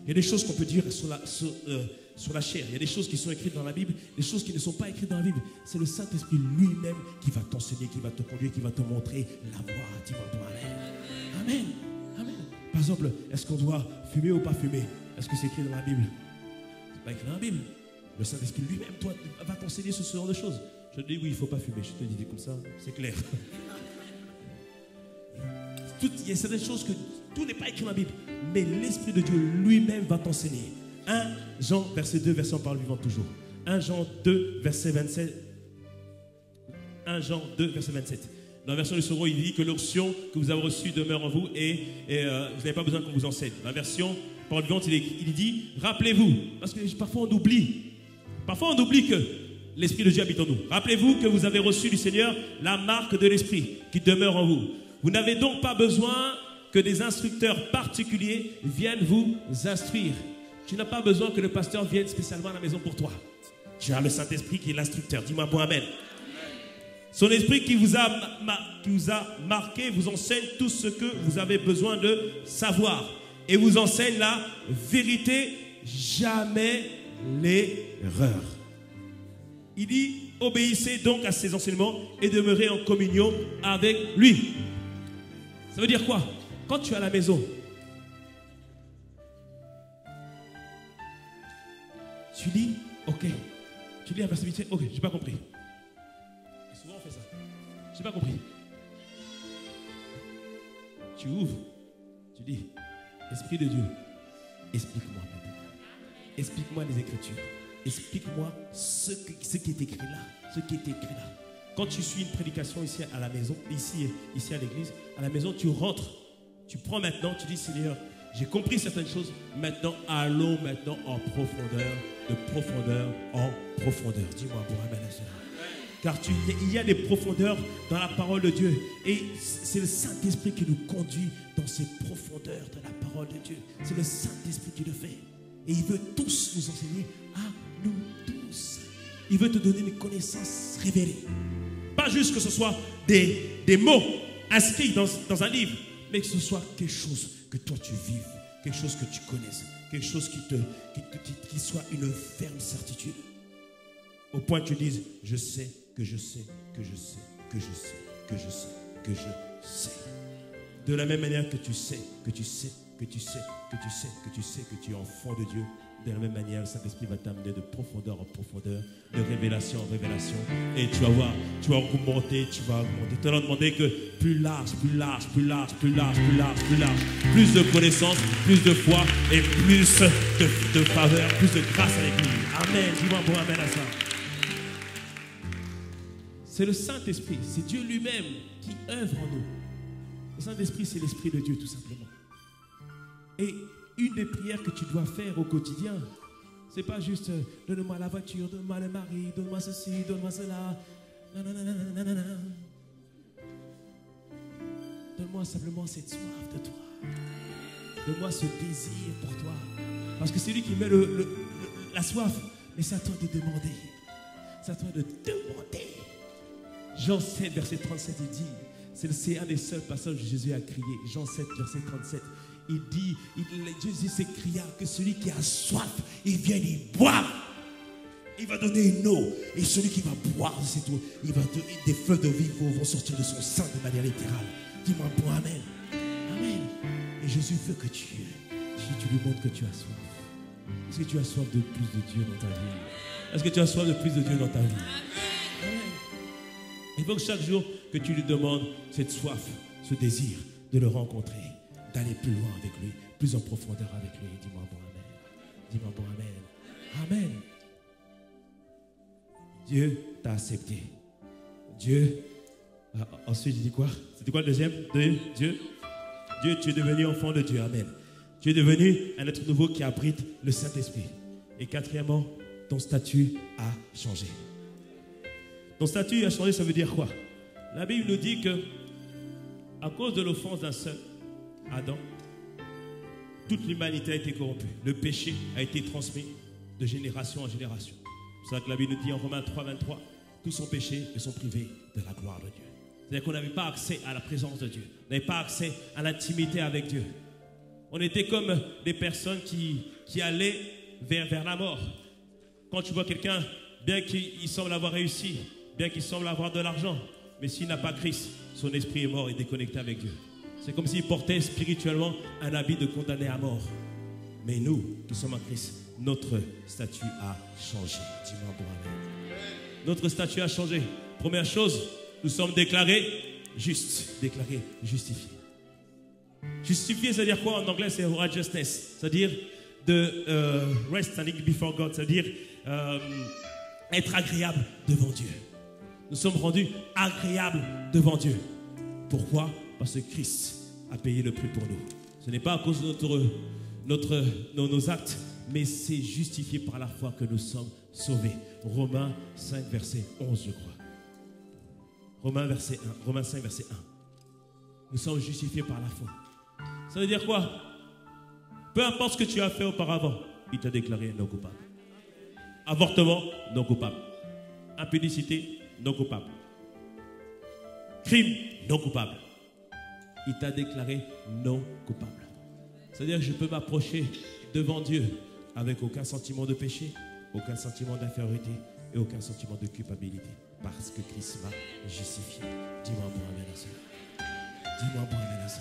Il y a des choses qu'on peut dire sur la chair. Il y a des choses qui sont écrites dans la Bible, des choses qui ne sont pas écrites dans la Bible. C'est le Saint-Esprit lui-même qui va t'enseigner, qui va te conduire, qui va te montrer la voie. Dis-moi amen. Amen. Amen. Par exemple, est-ce qu'on doit fumer ou pas fumer? Est-ce que c'est écrit dans la Bible? Ce n'est pas écrit dans la Bible. Le Saint-Esprit lui-même, toi, va t'enseigner ce genre de choses. Je te dis, oui, il ne faut pas fumer. Je te dis comme ça, c'est clair. Il y a certaines choses que tout n'est pas écrit dans la Bible. Mais l'Esprit de Dieu lui-même va t'enseigner. 1 Jean, verset 2, verset en parole vivante toujours. 1 Jean 2, verset 27. 1 Jean 2, verset 27. Dans la version du second, il dit que l'onction que vous avez reçue demeure en vous et vous n'avez pas besoin qu'on vous enseigne. Dans la version parole vivante, il dit, rappelez-vous, parce que parfois on oublie. Parfois on oublie que l'Esprit de Dieu habite en nous. Rappelez-vous que vous avez reçu du Seigneur la marque de l'Esprit qui demeure en vous. Vous n'avez donc pas besoin que des instructeurs particuliers viennent vous instruire. Tu n'as pas besoin que le pasteur vienne spécialement à la maison pour toi. Tu as le Saint-Esprit qui est l'instructeur. Dis-moi bon amen. Son esprit qui vous a marqué vous enseigne tout ce que vous avez besoin de savoir. Et vous enseigne la vérité, jamais l'erreur. Il dit, obéissez donc à ses enseignements et demeurez en communion avec lui. Ça veut dire quoi? Quand tu es à la maison, tu lis, ok. Tu lis un verset vite fait, ok, j'ai pas compris. Et souvent on fait ça. J'ai pas compris. Tu ouvres, tu dis, Esprit de Dieu, explique-moi maintenant. Explique-moi les Écritures. Explique-moi ce qui est écrit là. Ce qui est écrit là. Quand tu suis une prédication ici à la maison, ici à l'église, à la maison, tu rentres, tu prends maintenant, tu dis, Seigneur, j'ai compris certaines choses. Maintenant, allons maintenant en profondeur, de profondeur en profondeur. Dis-moi, bon, amen. Car il y a des profondeurs dans la parole de Dieu. Et c'est le Saint-Esprit qui nous conduit dans ces profondeurs de la parole de Dieu. C'est le Saint-Esprit qui le fait. Et il veut tous nous enseigner à nous tous. Il veut te donner une connaissance révélée. Pas juste que ce soit des mots inscrits dans un livre, mais que ce soit quelque chose que toi tu vives, quelque chose que tu connaisses, quelque chose qui soit une ferme certitude. Au point que tu dises, je sais, que je sais, que je sais, que je sais, que je sais, que je sais. De la même manière que tu sais, que tu sais, que tu sais, que tu sais, que tu sais que tu es enfant de Dieu, de la même manière, le Saint-Esprit va t'amener de profondeur en profondeur, de révélation en révélation. Et tu vas voir, tu vas augmenter, tu vas augmenter. Tu vas demander que plus large, plus large, plus large, plus large, plus large, plus large. Plus de connaissances, plus de foi et plus de faveur, plus de grâce avec lui. Amen. Dis-moi bon amen à ça. C'est le Saint-Esprit, c'est Dieu lui-même qui œuvre en nous. Le Saint-Esprit, c'est l'Esprit de Dieu tout simplement. Et une des prières que tu dois faire au quotidien, c'est pas juste donne-moi la voiture, donne-moi le mari, donne-moi ceci, donne-moi cela. Donne-moi simplement cette soif de toi. Donne-moi ce désir pour toi. Parce que c'est lui qui met la soif. Mais c'est à toi de demander. C'est à toi de demander. Jean 7, verset 37, il dit, c'est un des seuls passages où Jésus a crié. Jean 7, verset 37. Il dit, Jésus s'écria que celui qui a soif, il vient y boire. Il va donner une eau. Et celui qui va boire de cette eau, des fleuves de vie vont sortir de son sein de manière littérale. Dis-moi bon amen. Amen. Et Jésus veut que tu lui montres que tu as soif. Est-ce que tu as soif de plus de Dieu dans ta vie? Est-ce que tu as soif de plus de Dieu dans ta vie? Amen. Il faut que chaque jour que tu lui demandes cette soif, ce désir de le rencontrer, d'aller plus loin avec lui, plus en profondeur avec lui. Dis-moi bon amen. Dis-moi bon amen. Amen. Dieu t'a accepté. Dieu, ensuite il dit quoi? C'était quoi le deuxième? Dieu, tu es devenu enfant de Dieu. Amen. Tu es devenu un être nouveau qui abrite le Saint-Esprit. Et quatrièmement, ton statut a changé. Ton statut a changé, ça veut dire quoi? La Bible nous dit que à cause de l'offense d'un seul, Adam, toute l'humanité a été corrompue. Le péché a été transmis de génération en génération. C'est ça que la Bible nous dit en Romains 3, 23, tous sont péchés et sont privés de la gloire de Dieu. C'est-à-dire qu'on n'avait pas accès à la présence de Dieu. On n'avait pas accès à l'intimité avec Dieu. On était comme des personnes qui allaient vers la mort. Quand tu vois quelqu'un, bien qu'il semble avoir réussi, bien qu'il semble avoir de l'argent, mais s'il n'a pas Christ, son esprit est mort et déconnecté avec Dieu. C'est comme s'il portait spirituellement un habit de condamné à mort. Mais nous, qui sommes en Christ, notre statut a changé. Dis-moi bon amen. Notre statut a changé. Première chose, nous sommes déclarés justes, déclarés justifiés. Justifié, c'est-à-dire quoi en anglais? C'est righteousness, c'est-à-dire rest standing before God, c'est-à-dire être agréable devant Dieu. Nous sommes rendus agréables devant Dieu. Pourquoi? Parce que Christ a payé le prix pour nous. Ce n'est pas à cause de nos actes, mais c'est justifié par la foi que nous sommes sauvés. Romains 5, verset 11, je crois. Romains 5, verset 1. Nous sommes justifiés par la foi. Ça veut dire quoi? Peu importe ce que tu as fait auparavant, il t'a déclaré non coupable. Avortement, non coupable. Impudicité, non coupable. Crime, non coupable. Il t'a déclaré non coupable. C'est-à-dire que je peux m'approcher devant Dieu avec aucun sentiment de péché, aucun sentiment d'infériorité et aucun sentiment de culpabilité. Parce que Christ m'a justifié. Dis-moi bon amen à ça. Dis-moi bon amen à ça.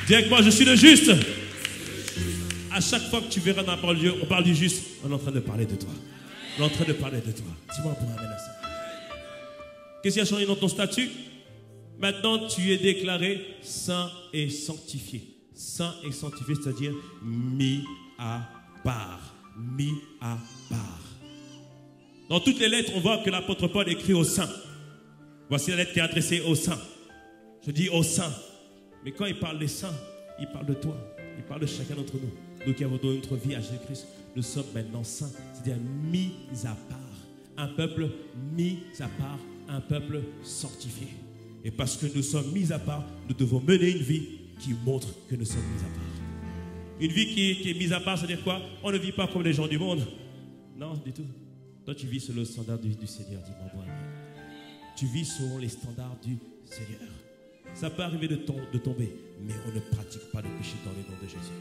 Dis avec moi, je suis le juste. À chaque fois que tu verras dans la parole de Dieu, on parle du juste, on est en train de parler de toi. On est en train de parler de toi. Dis-moi bon amen à ça. Qu'est-ce qui a changé dans ton statut? Maintenant, tu es déclaré saint et sanctifié. Saint et sanctifié, c'est-à-dire mis à part. Mis à part. Dans toutes les lettres, on voit que l'apôtre Paul écrit aux saints. Voici la lettre qui est adressée aux saints. Je dis aux saints. Mais quand il parle des saints, il parle de toi. Il parle de chacun d'entre nous. Nous qui avons donné notre vie à Jésus-Christ, nous sommes maintenant saints. C'est-à-dire mis à part. Un peuple mis à part. Un peuple sanctifié. Et parce que nous sommes mis à part, nous devons mener une vie qui montre que nous sommes mis à part. Une vie qui est mise à part, c'est-à-dire quoi? On ne vit pas comme les gens du monde. Non, du tout. Toi, tu vis selon le standard du Seigneur. Dis-moi bon amen. Tu vis selon les standards du Seigneur. Ça peut arriver de tomber, mais on ne pratique pas le péché dans le nom de Jésus.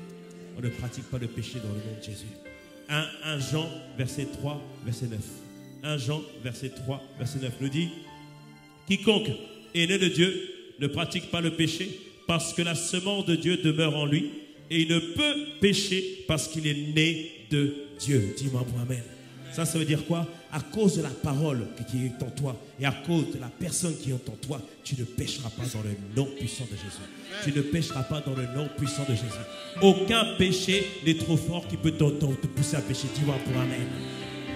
On ne pratique pas le péché dans le nom de Jésus. 1 Jean, verset 3, verset 9. 1 Jean, verset 3, verset 9 nous dit: quiconque est né de Dieu ne pratique pas le péché parce que la semence de Dieu demeure en lui et il ne peut pécher parce qu'il est né de Dieu. Dis-moi bon amen. Ça veut dire quoi? À cause de la parole qui est en toi et à cause de la personne qui est en toi, tu ne pécheras pas dans le nom puissant de Jésus. Tu ne pécheras pas dans le nom puissant de Jésus. Aucun péché n'est trop fort qui peut te pousser à pécher. Dis-moi pour amen.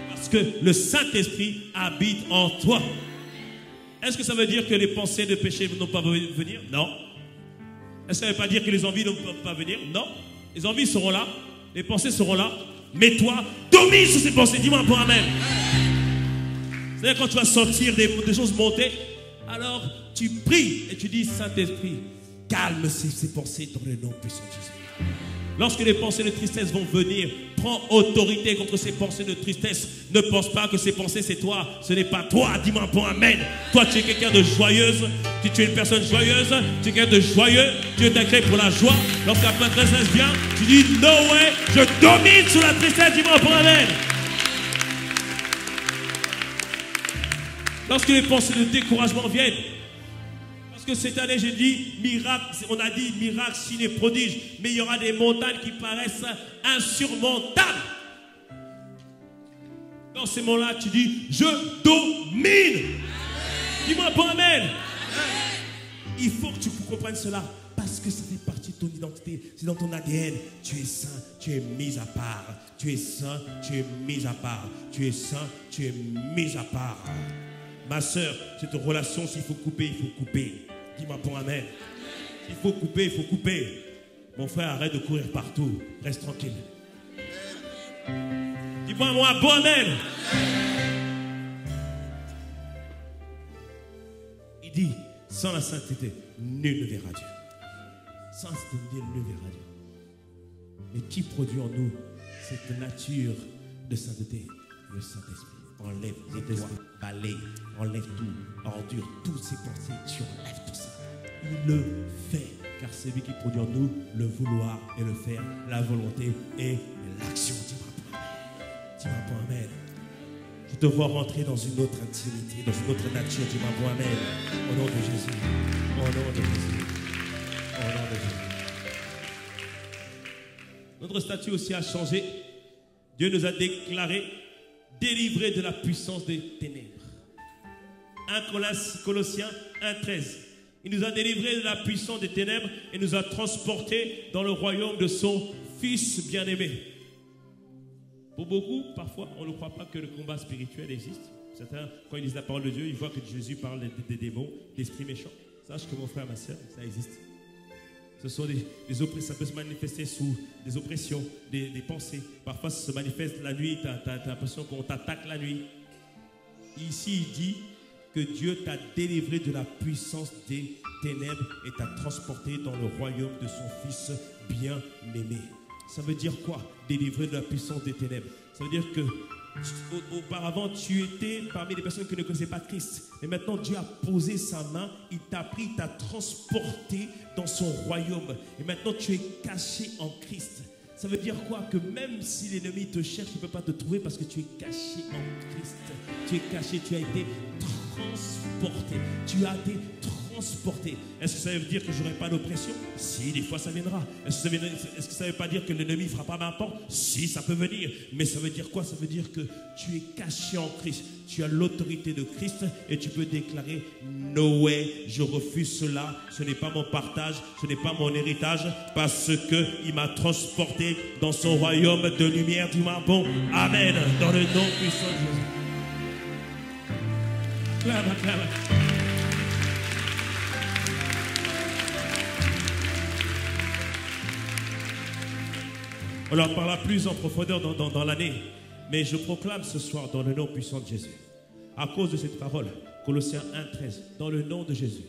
Parce que le Saint-Esprit habite en toi. Est-ce que ça veut dire que les pensées de péché ne vont pas venir? Non. Est-ce que ça ne veut pas dire que les envies ne peuvent pas venir? Non. Les envies seront là, les pensées seront là, mais toi, domine sur ces pensées. Dis-moi un peu amen. C'est-à-dire quand tu vas sentir des choses monter, alors tu pries et tu dis: Saint-Esprit, calme ces pensées dans le nom puissant de Jésus. Lorsque les pensées de tristesse vont venir, prends autorité contre ces pensées de tristesse. Ne pense pas que ces pensées c'est toi. Ce n'est pas toi. Dis-moi un bon amen. Toi tu es quelqu'un de joyeuse. Tu es une personne joyeuse. Tu es quelqu'un de joyeux. Dieu t'a créé pour la joie. Lorsque la tristesse vient, tu dis: no way, je domine sur la tristesse. Dis-moi un bon amen. Lorsque les pensées de découragement viennent, que cette année, j'ai dit miracle, on a dit miracle, signe et prodige, mais il y aura des montagnes qui paraissent insurmontables. Dans ces moments-là, tu dis: je domine. Dis-moi bon amen. Il faut que tu comprennes cela, parce que ça fait partie de ton identité, c'est dans ton ADN. Tu es saint, tu es mis à part. Tu es saint, tu es mis à part. Tu es saint, tu es mis à part. Ma soeur, cette relation, s'il faut couper, il faut couper. Dis-moi bon amen. S'il faut couper, il faut couper. Mon frère, arrête de courir partout. Reste tranquille. Dis-moi bon amen. Il dit: sans la sainteté, nul ne verra Dieu. Sans la sainteté, nul ne verra Dieu. Mais qui produit en nous cette nature de sainteté? Le Saint-Esprit. Enlève les doigts, balaye, enlève tout, ordure toutes ces pensées, tu enlèves tout ça. Il le fait, car c'est lui qui produit en nous le vouloir et le faire, la volonté et l'action. Dis-moi pour amen. Dis-moi pour amen. Je te vois rentrer dans une autre intimité, dans une autre nature. Dis-moi pour amen. Au nom de Jésus. Au nom de Jésus. Au nom de Jésus. Notre statut aussi a changé. Dieu nous a déclaré délivrés de la puissance des ténèbres. 1 Colossiens 1,13. Il nous a délivrés de la puissance des ténèbres et nous a transportés dans le royaume de son Fils bien-aimé. Pour beaucoup, parfois, on ne croit pas que le combat spirituel existe. Certains, quand ils lisent la parole de Dieu, ils voient que Jésus parle des démons, d'esprits méchants. Sache que mon frère, ma soeur, ça existe. Ce sont des oppressions, ça peut se manifester sous des oppressions, des pensées. Parfois, ça se manifeste la nuit, tu as l'impression qu'on t'attaque la nuit. Ici, il dit que Dieu t'a délivré de la puissance des ténèbres et t'a transporté dans le royaume de son Fils bien-aimé. Ça veut dire quoi? Délivré de la puissance des ténèbres. Ça veut dire que auparavant, tu étais parmi les personnes qui ne connaissaient pas Christ. Mais maintenant, Dieu a posé sa main, il t'a pris, il t'a transporté dans son royaume. Et maintenant, tu es caché en Christ. Ça veut dire quoi? Que même si l'ennemi te cherche, il ne peut pas te trouver parce que tu es caché en Christ. Tu es caché, tu as été transporté. Tu as été transporté. Est-ce que ça veut dire que je n'aurai pas d'oppression? Si, des fois ça viendra. Est-ce que ça ne veut pas dire que l'ennemi ne fera pas ma porte? Si, ça peut venir. Mais ça veut dire quoi? Ça veut dire que tu es caché en Christ. Tu as l'autorité de Christ et tu peux déclarer no way, je refuse cela. Ce n'est pas mon partage, ce n'est pas mon héritage parce qu'il m'a transporté dans son royaume de lumière. Dis-moi bon, amen, dans le nom puissant de Jésus. Clame, clame. On en parlera plus en profondeur dans l'année. Mais je proclame ce soir dans le nom puissant de Jésus, à cause de cette parole, Colossiens 1,13, dans le nom de Jésus,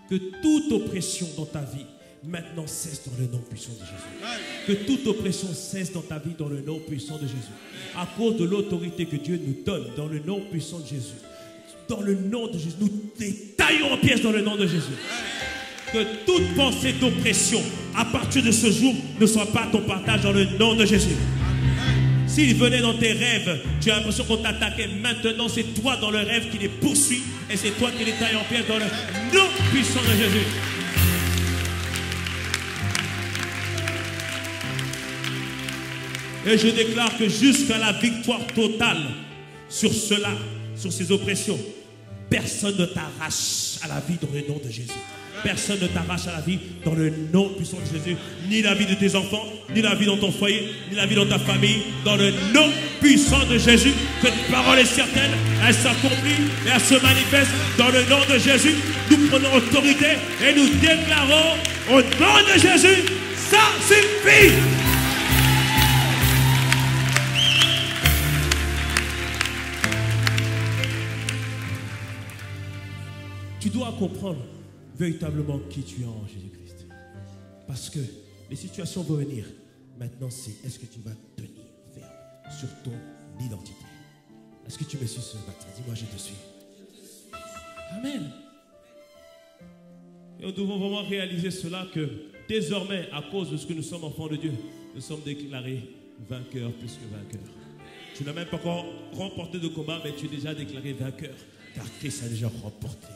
que toute oppression dans ta vie maintenant cesse dans le nom puissant de Jésus. Que toute oppression cesse dans ta vie dans le nom puissant de Jésus. À cause de l'autorité que Dieu nous donne dans le nom puissant de Jésus. Dans le nom de Jésus, nous détaillons en pièces dans le nom de Jésus. Que toute pensée d'oppression, à partir de ce jour, ne soit pas ton partage dans le nom de Jésus. S'il venait dans tes rêves, tu as l'impression qu'on t'attaquait. Maintenant, c'est toi dans le rêve qui les poursuit et c'est toi qui les tailles en pièces dans le nom puissant de Jésus. Et je déclare que jusqu'à la victoire totale sur cela, sur ces oppressions, personne ne t'arrache à la vie dans le nom de Jésus. Personne ne t'arrache à la vie dans le nom puissant de Jésus. Ni la vie de tes enfants, ni la vie dans ton foyer, ni la vie dans ta famille. Dans le nom puissant de Jésus. Cette parole est certaine, elle s'accomplit et elle se manifeste dans le nom de Jésus. Nous prenons autorité et nous déclarons au nom de Jésus, ça suffit. Tu dois comprendre véritablement qui tu es en Jésus-Christ. Parce que les situations vont venir. Maintenant, c'est est-ce que tu vas tenir ferme sur ton identité? Est-ce que tu me suis ce matin? Dis-moi, je te suis. Amen. Et nous devons vraiment réaliser cela que désormais, à cause de ce que nous sommes enfants de Dieu, nous sommes déclarés vainqueurs plus que vainqueurs. Tu n'as même pas encore remporté de combat, mais tu es déjà déclaré vainqueur. Car Christ a déjà remporté.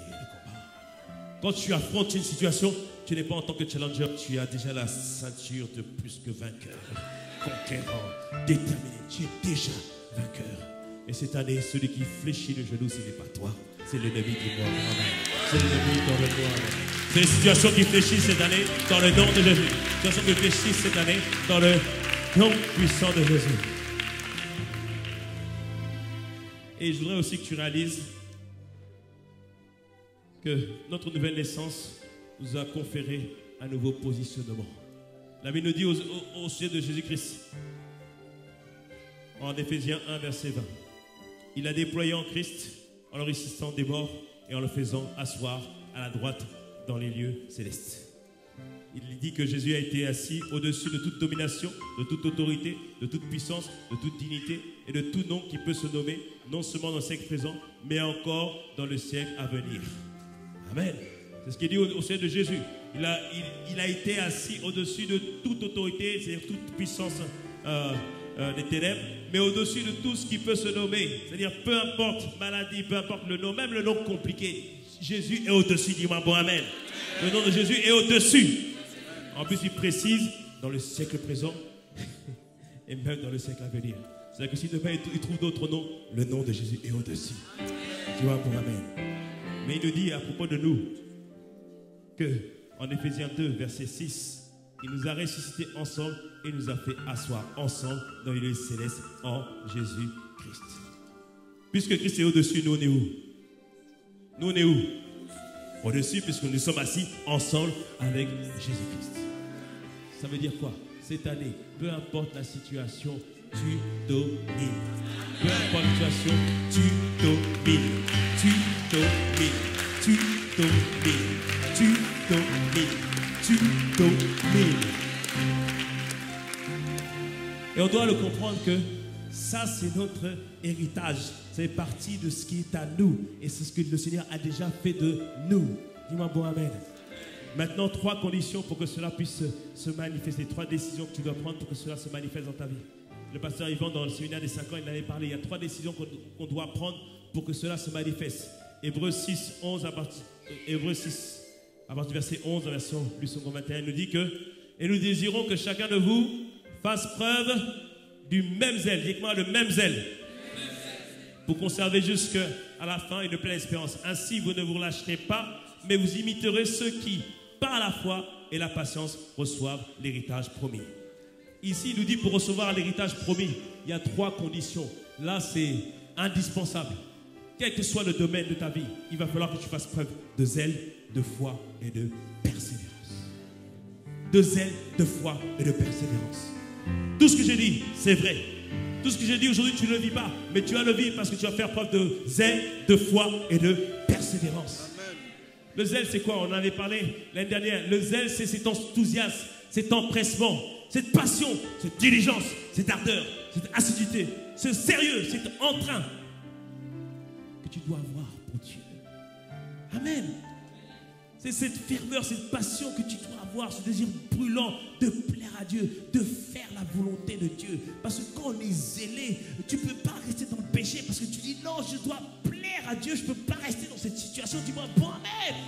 Quand tu affrontes une situation, tu n'es pas en tant que challenger, tu as déjà la ceinture de plus que vainqueur, conquérant, déterminé. Tu es déjà vainqueur. Et cette année, celui qui fléchit le genou, ce n'est pas toi, c'est l'ennemi qui mord. C'est l'ennemi dans le noir. C'est les situations qui fléchissent cette année dans le nom de Jésus. Les situations qui fléchissent cette année dans le nom puissant de Jésus. Et je voudrais aussi que tu réalises que notre nouvelle naissance nous a conféré un nouveau positionnement. La Bible nous dit au sujet de Jésus-Christ, en Éphésiens 1, verset 20, il a déployé en Christ, en le ressuscitant des morts et en le faisant asseoir à la droite dans les lieux célestes. Il dit que Jésus a été assis au-dessus de toute domination, de toute autorité, de toute puissance, de toute dignité et de tout nom qui peut se nommer, non seulement dans le siècle présent, mais encore dans le siècle à venir. Amen. C'est ce qu'il dit au sujet de Jésus. Il a été assis au-dessus de toute autorité, c'est-à-dire toute puissance des ténèbres, mais au-dessus de tout ce qui peut se nommer. C'est-à-dire peu importe maladie, peu importe le nom, même le nom compliqué, Jésus est au-dessus. Dis-moi bon amen. Le nom de Jésus est au-dessus. En plus, il précise dans le siècle présent et même dans le siècle à venir. C'est-à-dire que si demain il trouve d'autres noms, le nom de Jésus est au-dessus. Dis-moi bon amen. Mais il nous dit à propos de nous que en Éphésiens 2, verset 6, il nous a ressuscités ensemble et nous a fait asseoir ensemble dans les lieux célestes en Jésus-Christ. Puisque Christ est au-dessus, nous on est où? Nous on est où? Au-dessus, puisque nous sommes assis ensemble avec Jésus-Christ. Ça veut dire quoi? Cette année, peu importe la situation, tu domines. Peu importe la situation, tu domines. Tu domines. Tu domines. Tu domines. Tu domines. Et on doit le comprendre que ça, c'est notre héritage. C'est partie de ce qui est à nous. Et c'est ce que le Seigneur a déjà fait de nous. Dis-moi bon amen. Maintenant, 3 conditions pour que cela puisse se manifester. 3 décisions que tu dois prendre pour que cela se manifeste dans ta vie. Le pasteur Yvan, dans le séminaire des 5 ans, il en avait parlé. Il y a 3 décisions qu'on doit prendre pour que cela se manifeste. Hébreux 6, 11, à partir du verset 11, en version plus seconde 21, il nous dit que « Et nous désirons que chacun de vous fasse preuve du même zèle. » Dites-moi, le même zèle. Pour conserver jusqu'à la fin une pleine espérance. Ainsi, vous ne vous relâcherez pas, mais vous imiterez ceux qui, par la foi et la patience, reçoivent l'héritage promis. Ici, il nous dit pour recevoir l'héritage promis, il y a 3 conditions. Là, c'est indispensable. Quel que soit le domaine de ta vie, il va falloir que tu fasses preuve de zèle, de foi et de persévérance. De zèle, de foi et de persévérance. Tout ce que j'ai dit, c'est vrai. Tout ce que j'ai dit aujourd'hui, tu ne le vis pas. Mais tu vas le vivre parce que tu vas faire preuve de zèle, de foi et de persévérance. Amen. Le zèle, c'est quoi? On en avait parlé l'année dernière. Le zèle, c'est cet enthousiasme, cet empressement, cette passion, cette diligence, cette ardeur, cette assiduité, ce sérieux, cet entrain que tu dois avoir pour Dieu. Amen. C'est cette ferveur, cette passion que tu dois avoir, ce désir brûlant de plaire à Dieu, de faire la volonté de Dieu. Parce que quand on est zélé, tu ne peux pas rester dans le péché parce que tu dis non, je dois plaire à Dieu, je ne peux pas rester dans cette situation. Dis-moi, bon, amen.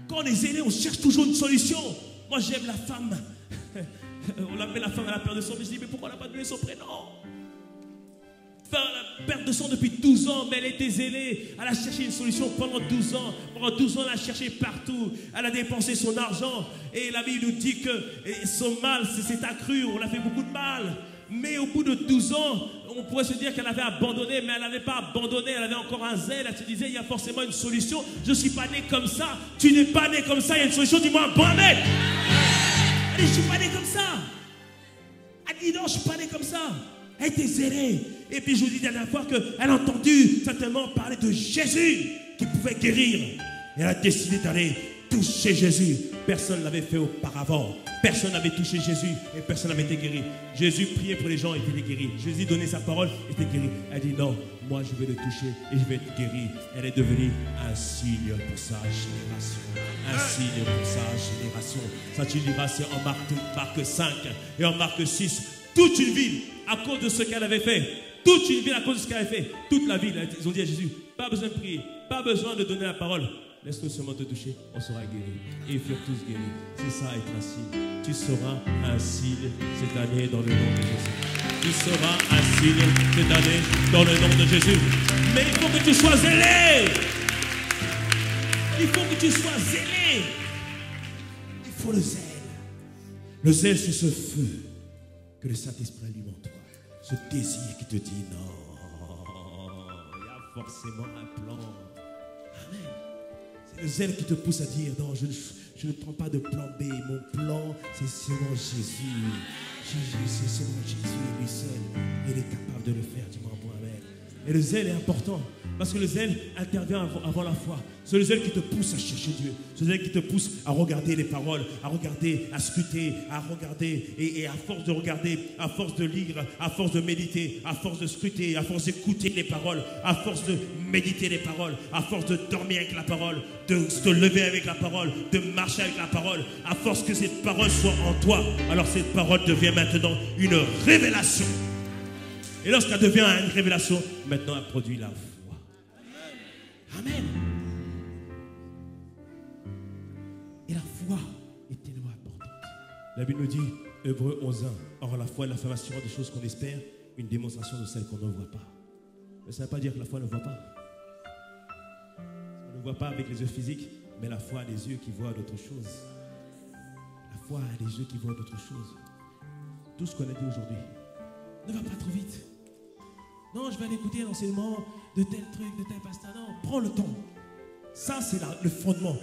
Quand on est zélé, on cherche toujours une solution. Moi, j'aime la femme. On l'appelle la femme à la perte de sang. Mais je dis, mais pourquoi on n'a pas donné son prénom? La perte de sang depuis 12 ans, mais elle était zélée. Elle a cherché une solution pendant 12 ans. Pendant 12 ans, elle a cherché partout. Elle a dépensé son argent. Et la Bible nous dit que son mal s'est accru. On a fait beaucoup de mal. Mais au bout de 12 ans, on pourrait se dire qu'elle avait abandonné, mais elle n'avait pas abandonné. Elle avait encore un zèle. Elle se disait, il y a forcément une solution. Je ne suis pas né comme ça. Tu n'es pas né comme ça. Il y a une solution. Dis-moi, bon amen. Elle dit, je ne suis pas né comme ça. Elle dit, non, je ne suis pas né comme ça. Elle était zélée. Et puis je vous dis la dernière fois qu'elle a entendu certainement parler de Jésus qui pouvait guérir. Et elle a décidé d'aller toucher Jésus. Personne ne l'avait fait auparavant. Personne n'avait touché Jésus et personne n'avait été guéri. Jésus priait pour les gens et il était guéri. Jésus donnait sa parole et était guéri. Elle dit non, moi je vais le toucher et je vais être guéri. Elle est devenue un signe pour sa génération. Un signe pour sa génération. Ça tu liras, c'est en Marc 5 et en Marc 6. Toute une ville à cause de ce qu'elle avait fait. Toute une ville à cause de ce qu'elle avait fait. Toute la ville, ils ont dit à Jésus, pas besoin de prier, pas besoin de donner la parole. Laisse-nous seulement te toucher, on sera guéris. Et ils furent tous guéris. C'est ça être un signe. Tu seras un signe cette année dans le nom de Jésus. Tu seras un signe cette année dans le nom de Jésus. Mais il faut que tu sois zélé. Il faut que tu sois zélé. Il faut le zèle. Le zèle, c'est ce feu que le Saint-Esprit allume en toi. Ce désir qui te dit non, il y a forcément un plan. Amen. C'est le zèle qui te pousse à dire non, je ne prends pas de plan B. Mon plan, c'est seulement Jésus. C'est seulement Jésus et lui seul. Il est capable de le faire. Dis-moi bon amen. Et le zèle est important. Parce que le zèle intervient avant la foi. C'est le zèle qui te pousse à chercher Dieu. C'est le zèle qui te pousse à regarder les paroles, à regarder, à scruter, à regarder. Et à force de regarder, à force de lire, à force de méditer, à force de scruter, à force d'écouter les paroles, à force de méditer les paroles, à force de dormir avec la parole, de te lever avec la parole, de marcher avec la parole, à force que cette parole soit en toi, alors cette parole devient maintenant une révélation. Et lorsqu'elle devient une révélation, maintenant elle produit la foi. Amen. Et la foi est tellement importante. La Bible nous dit, Hébreux 11:1, or la foi est l'affirmation des choses qu'on espère, une démonstration de celles qu'on ne voit pas. Mais ça ne veut pas dire que la foi ne voit pas. On ne voit pas avec les yeux physiques, mais la foi a des yeux qui voient d'autres choses. La foi a des yeux qui voient d'autres choses. Tout ce qu'on a dit aujourd'hui, ne va pas trop vite. Non, je vais aller écouter l'enseignement de tel truc, de tel pasteur. Non, prends le temps. Ça, c'est le fondement.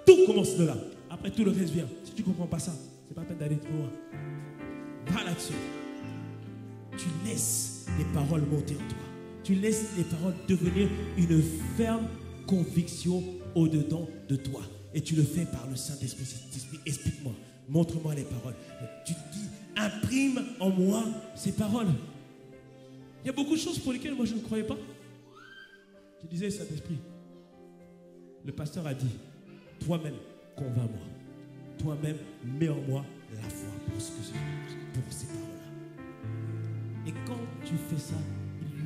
Tout commence de là. Après, tout le reste vient. Si tu ne comprends pas ça, c'est pas la peine d'aller trop loin. Va là-dessus. Tu laisses les paroles monter en toi. Tu laisses les paroles devenir une ferme conviction au-dedans de toi. Et tu le fais par le Saint-Esprit. Explique-moi. Montre-moi les paroles. Tu te dis, imprime en moi ces paroles. Il y a beaucoup de choses pour lesquelles moi je ne croyais pas. Je disais, Saint-Esprit, le pasteur a dit, toi-même, convainc-moi. Toi-même, mets en moi la foi pour ces paroles-là. Et quand tu fais ça,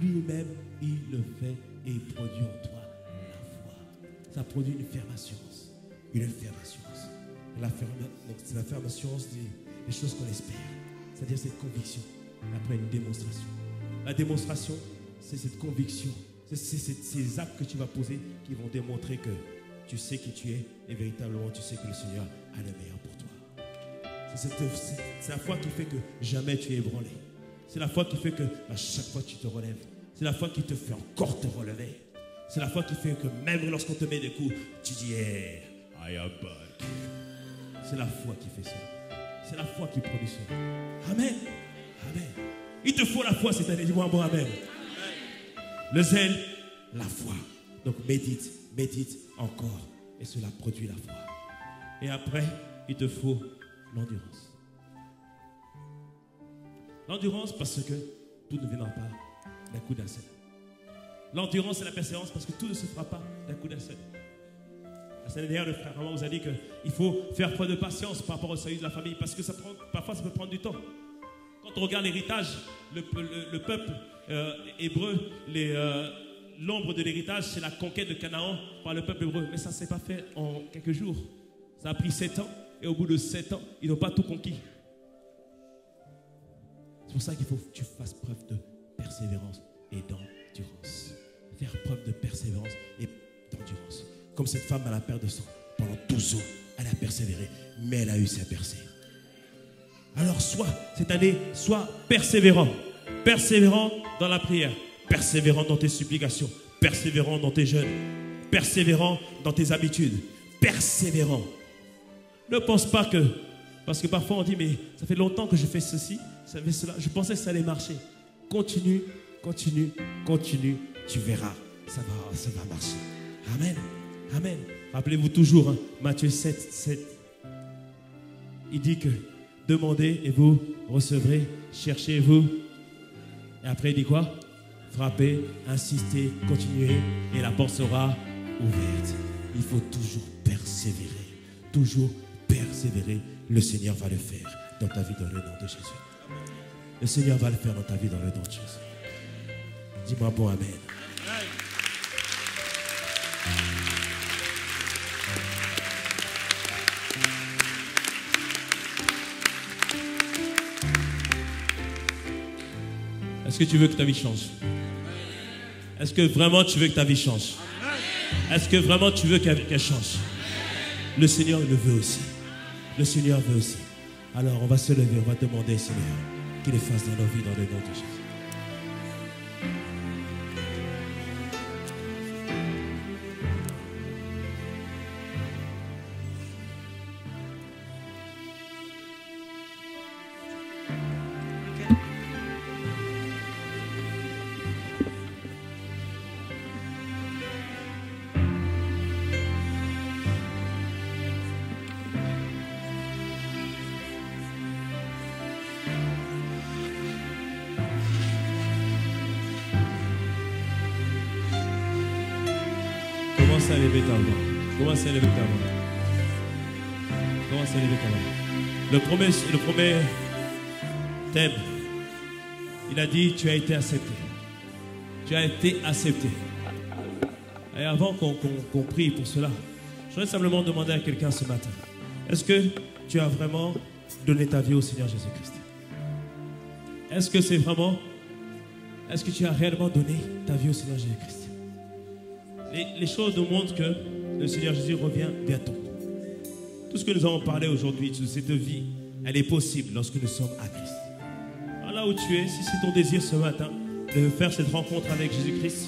lui-même, il le fait et il produit en toi la foi. Ça produit une ferme assurance. Une ferme assurance. C'est la ferme assurance des choses qu'on espère. C'est-à-dire cette conviction. Après une démonstration. La démonstration, c'est cette conviction. C'est ces actes que tu vas poser qui vont démontrer que tu sais qui tu es et véritablement tu sais que le Seigneur a le meilleur pour toi. C'est la foi qui fait que jamais tu es ébranlé. C'est la foi qui fait que à chaque fois tu te relèves. C'est la foi qui te fait encore te relever. C'est la foi qui fait que même lorsqu'on te met des coups, tu dis hey, I am back. C'est la foi qui fait ça. C'est la foi qui produit ça. Amen. Amen. Il te faut la foi cette année. Dis-moi bon amen. Le zèle, la foi. Donc médite encore. Et cela produit la foi. Et après, il te faut l'endurance. L'endurance parce que tout ne viendra pas d'un coup d'un seul. L'endurance et la persévérance parce que tout ne se fera pas d'un coup d'un seul. La semaine dernière, le frère Ramon vous a dit qu'il faut faire preuve de patience par rapport au salut de la famille parce que parfois ça peut prendre du temps. Quand on regarde l'héritage, le peuple hébreu, l'ombre de l'héritage, c'est la conquête de Canaan par le peuple hébreu. Mais ça ne s'est pas fait en quelques jours. Ça a pris 7 ans et au bout de 7 ans, ils n'ont pas tout conquis. C'est pour ça qu'il faut que tu fasses preuve de persévérance et d'endurance. Faire preuve de persévérance et d'endurance. Comme cette femme à la perte de sang, pendant 12 ans, elle a persévéré, mais elle a eu sa percée. Alors cette année, sois persévérant. Persévérant dans la prière. Persévérant dans tes supplications. Persévérant dans tes jeûnes. Persévérant dans tes habitudes. Persévérant. Ne pense pas que... Parce que parfois on dit, mais ça fait longtemps que je fais ceci, ça fait cela. Je pensais que ça allait marcher. Continue. Tu verras. Ça va marcher. Amen. Amen. Rappelez-vous toujours, Matthieu 7. Il dit que demandez et vous recevrez. Cherchez et vous. Et après il dit quoi? Frappez, insistez, continuez et la porte sera ouverte. Il faut toujours persévérer. Toujours persévérer. Le Seigneur va le faire dans ta vie dans le nom de Jésus. Le Seigneur va le faire dans ta vie dans le nom de Jésus. Dis-moi bon amen. Est-ce que tu veux que ta vie change? Est-ce que vraiment tu veux que ta vie change? Est-ce que vraiment tu veux qu'elle change? Le Seigneur le veut aussi. Le Seigneur veut aussi. Alors on va se lever, on va demander au Seigneur qu'il le fasse dans nos vies dans le nom de Jésus. Commence à lever ta voix. Commence à lever ta voix. Commence à lever ta voix. Le premier thème, il a dit, tu as été accepté. Tu as été accepté. Et avant qu'on prie pour cela, je voudrais simplement demander à quelqu'un ce matin, est-ce que tu as vraiment donné ta vie au Seigneur Jésus-Christ? Est-ce que tu as réellement donné ta vie au Seigneur Jésus-Christ? Les choses nous montrent que le Seigneur Jésus revient bientôt. Tout ce que nous avons parlé aujourd'hui de cette vie, elle est possible lorsque nous sommes à Christ. Alors là où tu es, si c'est ton désir ce matin, de faire cette rencontre avec Jésus-Christ,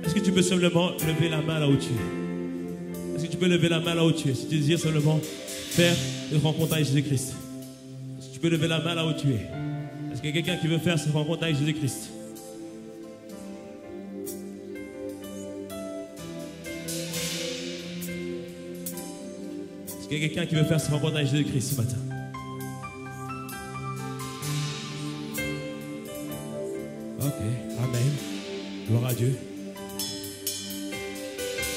est-ce que tu peux simplement lever la main là où tu es? Est-ce que tu peux lever la main là où tu es? Si tu désires simplement faire une rencontre avec Jésus-Christ, est-ce que tu peux lever la main là où tu es? Est-ce qu'il y a quelqu'un qui veut faire cette rencontre avec Jésus-Christ? Est-ce qu'il y a quelqu'un qui veut faire cette rencontre avec Jésus-Christ ce matin? Ok, amen. Gloire à Dieu.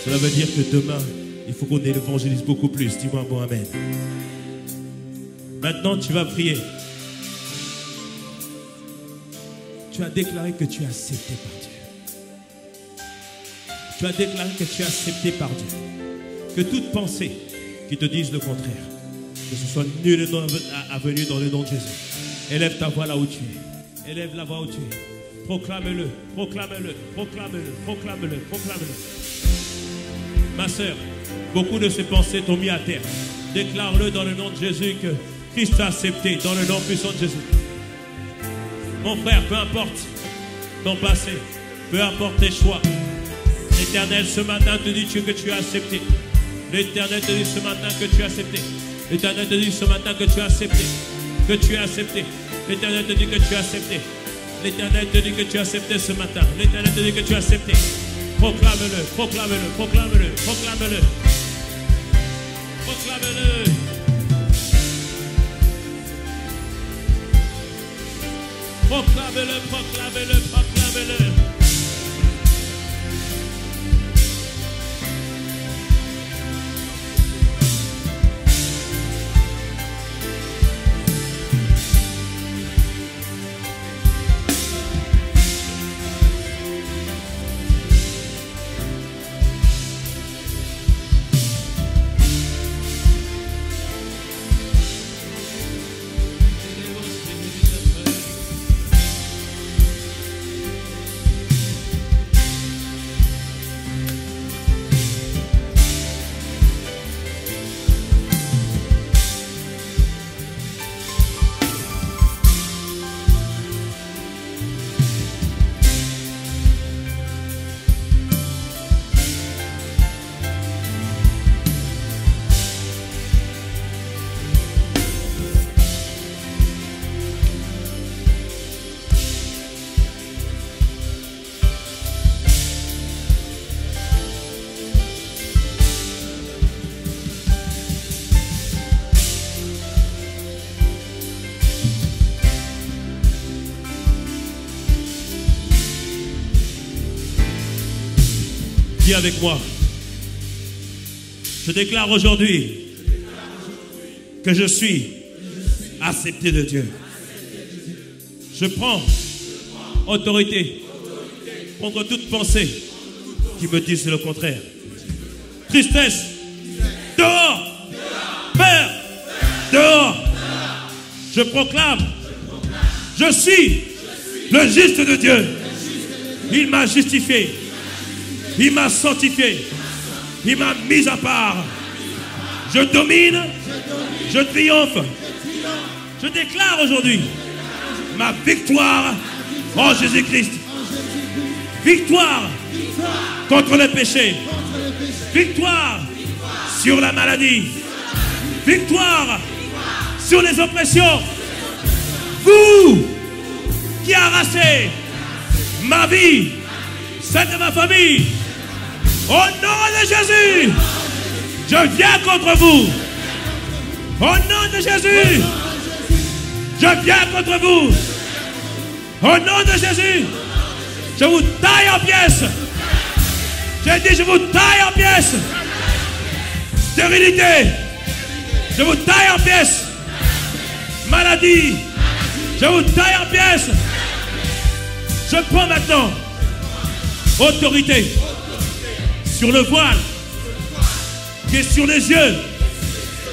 Cela veut dire que demain, il faut qu'on évangélise beaucoup plus. Dis-moi un bon amen. Maintenant, tu vas prier. Tu as déclaré que tu es accepté par Dieu. Tu as déclaré que tu es accepté par Dieu. Que toute pensée qui te dise le contraire, que ce soit nul avenu dans le nom de Jésus. Élève ta voix là où tu es. Élève la voix où tu es. Proclame-le, proclame-le, proclame-le, proclame-le, proclame-le. Ma sœur, beaucoup de ces pensées t'ont mis à terre. Déclare-le dans le nom de Jésus que Christ t'a accepté dans le nom puissant de Jésus. Mon frère, peu importe ton passé, peu importe tes choix, l'Éternel ce matin te dit que tu as accepté. L'Éternel te dit ce matin que tu as accepté. L'Éternel te dit ce matin que tu as accepté. Que tu as accepté. L'Éternel te dit que tu as accepté. L'Éternel te dit que tu as accepté ce matin. L'Éternel te dit que tu as accepté. Proclame-le, proclame-le, proclame-le, proclame-le. Proclame-le. Proclame-le, proclame-le, proclame-le. Dis avec moi. Je déclare aujourd'hui que je suis accepté de Dieu. Je prends autorité contre toute pensée qui me dise le contraire. Tristesse, dehors. Peur, dehors. Je proclame, je suis le juste de Dieu. Il m'a justifié. Il m'a sanctifié. Il m'a mis à part. Je domine. Je triomphe. Je déclare aujourd'hui ma victoire en Jésus-Christ. Victoire contre le péché. Victoire sur la maladie. Victoire sur les oppressions. Vous qui arrachez ma vie, celle de ma famille, au nom de Jésus, je viens contre vous. Au nom de Jésus, je viens contre vous. Au nom de Jésus, je vous taille en pièces. J'ai dit, je vous taille en pièces. Stérilité, je vous taille en pièces. Maladie, je vous taille en pièces. Je prends maintenant autorité sur le voile qui est sur les yeux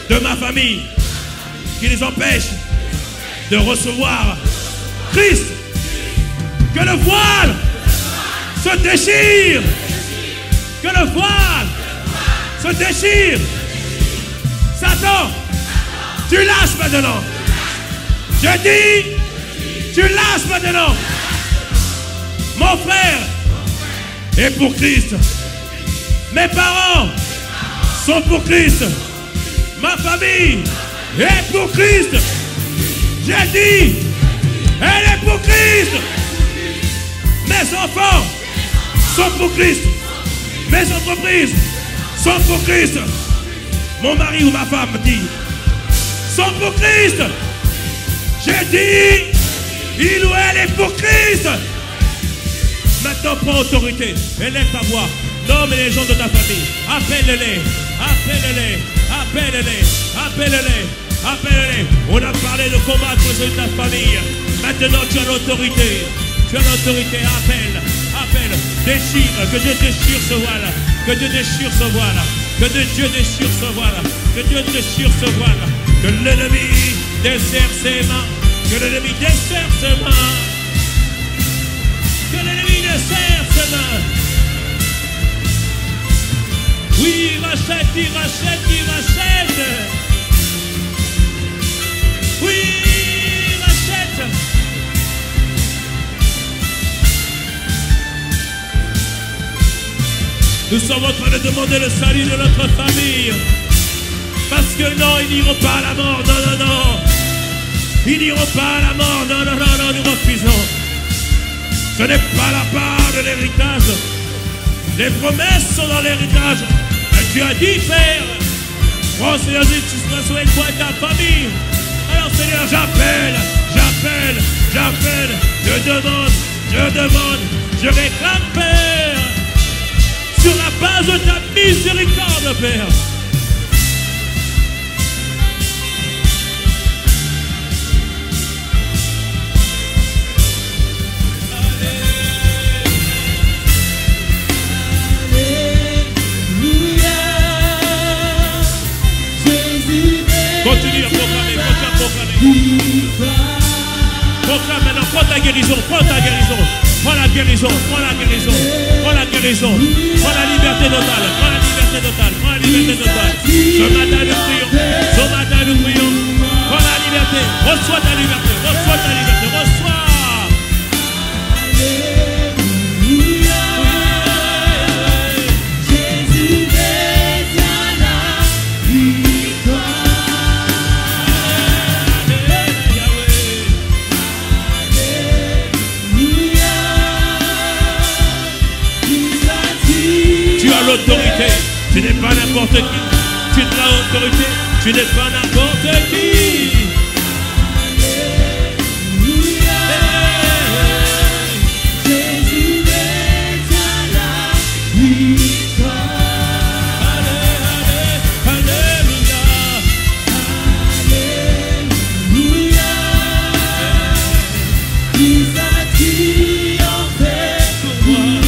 de ma famille, qui les empêche de recevoir Christ. Que le voile se déchire. Que le voile se déchire. Satan, tu lâches maintenant. Je dis, tu lâches maintenant. Mon frère est pour Christ. Mes parents sont pour Christ. Ma famille est pour Christ. J'ai dit, elle est pour Christ. Mes enfants sont pour Christ. Mes entreprises sont pour Christ. Mon mari ou ma femme dit, sont pour Christ. J'ai dit, il ou elle est pour Christ. Maintenant, prends autorité. Élève ta voix. Nomme les gens de ta famille. Appelle-les. Appelle-les. Appelle-les. Appelle-les. Appelle-les. On a parlé de combattre les de ta famille. Maintenant, tu as l'autorité. Tu as l'autorité. Appelle. Appelle. Déchire. Que Dieu déchire ce voile. Que Dieu déchire ce voile. Que Dieu déchire ce voile. Que Dieu déchire ce voile. Que l'ennemi desserre ses mains. Que l'ennemi desserre ses mains. Que l'ennemi desserre ses mains. Oui, il rachète, il rachète, il rachète. Oui, il rachète. Nous sommes en train de demander le salut de notre famille. Parce que non, ils n'iront pas à la mort. Non, non, non. Ils n'iront pas à la mort. Non, non, non, non, nous refusons. Ce n'est pas la part de l'héritage. Les promesses sont dans l'héritage. Et tu as dit, Père, oh Seigneur, tu seras sauvé toi et ta famille. Alors Seigneur, j'appelle, j'appelle, j'appelle, je demande, je réclame, Père, sur la base de ta miséricorde, Père. Continue à proclamer, continue à proclamer. Proclame maintenant, prends ta guérison, prends ta guérison. Prends la guérison, prends la guérison, prends la guérison. Prends la liberté totale, prends la liberté totale, prends la liberté totale. Ce matin nous prions, ce matin nous prions. Prends la liberté, reçois ta liberté, reçois ta liberté, reçois. L'autorité, tu n'es pas n'importe qui, tu as l'autorité, tu n'es pas n'importe qui. Jésus est à la victoire. Alléluia, alléluia. Il a triomphé pour moi.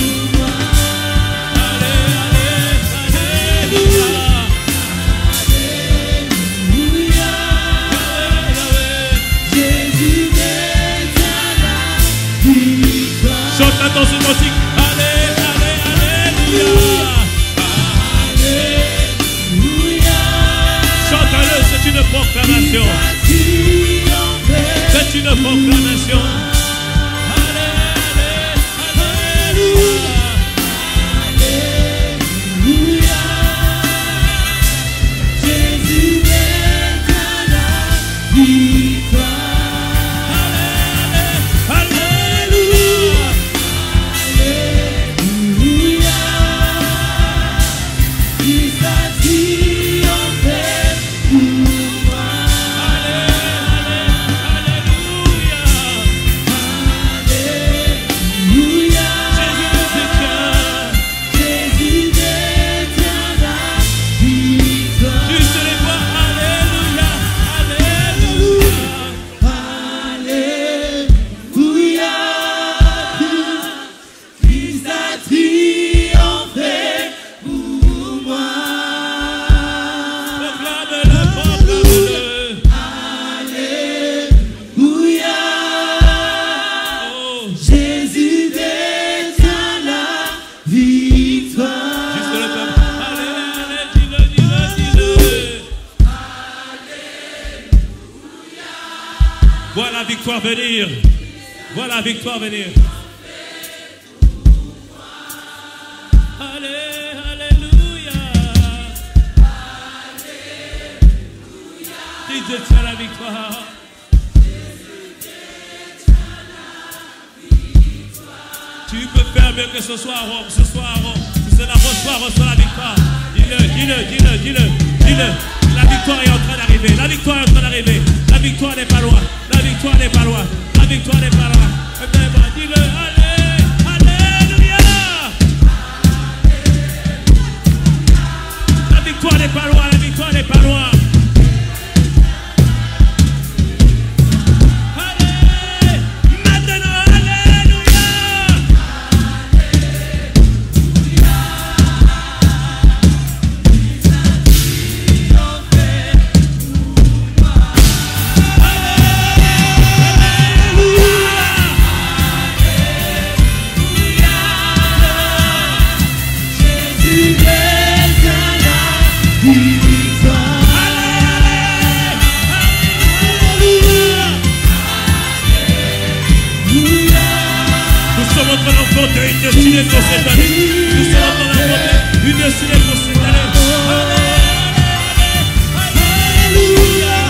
Dans ce cantique, alléluia, alléluia. Chante-le, c'est une proclamation. C'est une proclamation. Alléluia, Jésus est à la victoire. Vois la victoire venir. Vois la victoire venir. Alléluia. Dieu tient la victoire. Tu peux faire mieux que ce soir, Rome. Ce soir, Rome. C'est la reçoit la victoire. Dis-le. La victoire est en train d'arriver. La victoire est en train d'arriver. La victoire n'est pas loin. La victoire n'est pas loin. La victoire n'est pas loin. Dis-le. Alléluia. La victoire n'est pas loin. La victoire n'est pas loin. Une destinée pour cette année. Nous sommes en train d'envoyer une destinée pour cette année. Alléluia.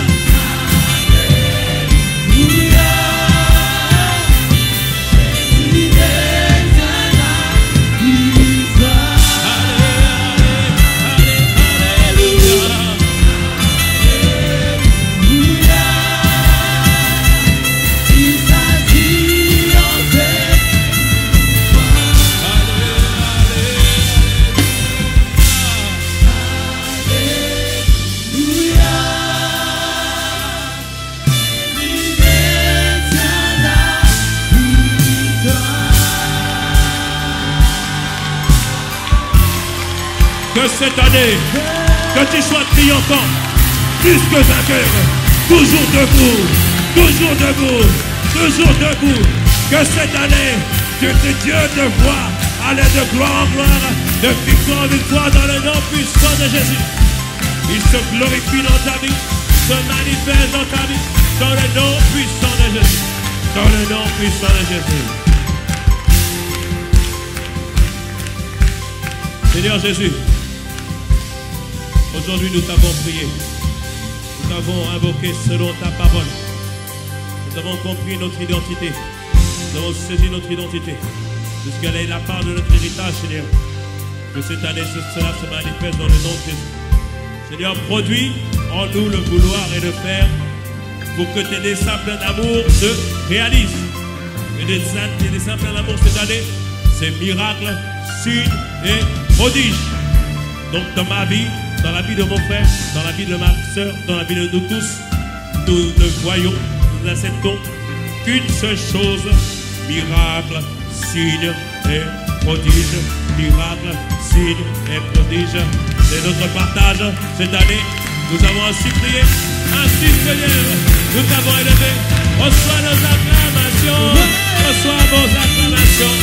Que cette année, que tu sois triomphant, plus que vainqueur, toujours debout, toujours debout, toujours debout. Que cette année, que Dieu te voit aller de gloire en gloire, de victoire en victoire dans le nom puissant de Jésus. Il se glorifie dans ta vie, se manifeste dans ta vie, dans le nom puissant de Jésus. Dans le nom puissant de Jésus. Seigneur Jésus, aujourd'hui nous t'avons prié, nous t'avons invoqué selon ta parole, nous avons compris notre identité, nous avons saisi notre identité, puisqu'elle est la part de notre héritage, Seigneur. Que cette année cela se manifeste dans le nom de Jésus. Seigneur, produis en nous le vouloir et le faire pour que tes desseins pleins d'amour se réalisent. Et des desseins pleins d'amour cette année, c'est miracles, signes et prodiges. Donc dans ma vie, dans la vie de mon frère, dans la vie de ma soeur, dans la vie de nous tous, nous ne voyons, nous n'acceptons qu'une seule chose, miracle, signe et prodige. Miracle, signe et prodige. C'est notre partage cette année. Nous avons ainsi prié, ainsi Seigneur, nous t'avons élevé. Reçois nos acclamations, reçois vos acclamations.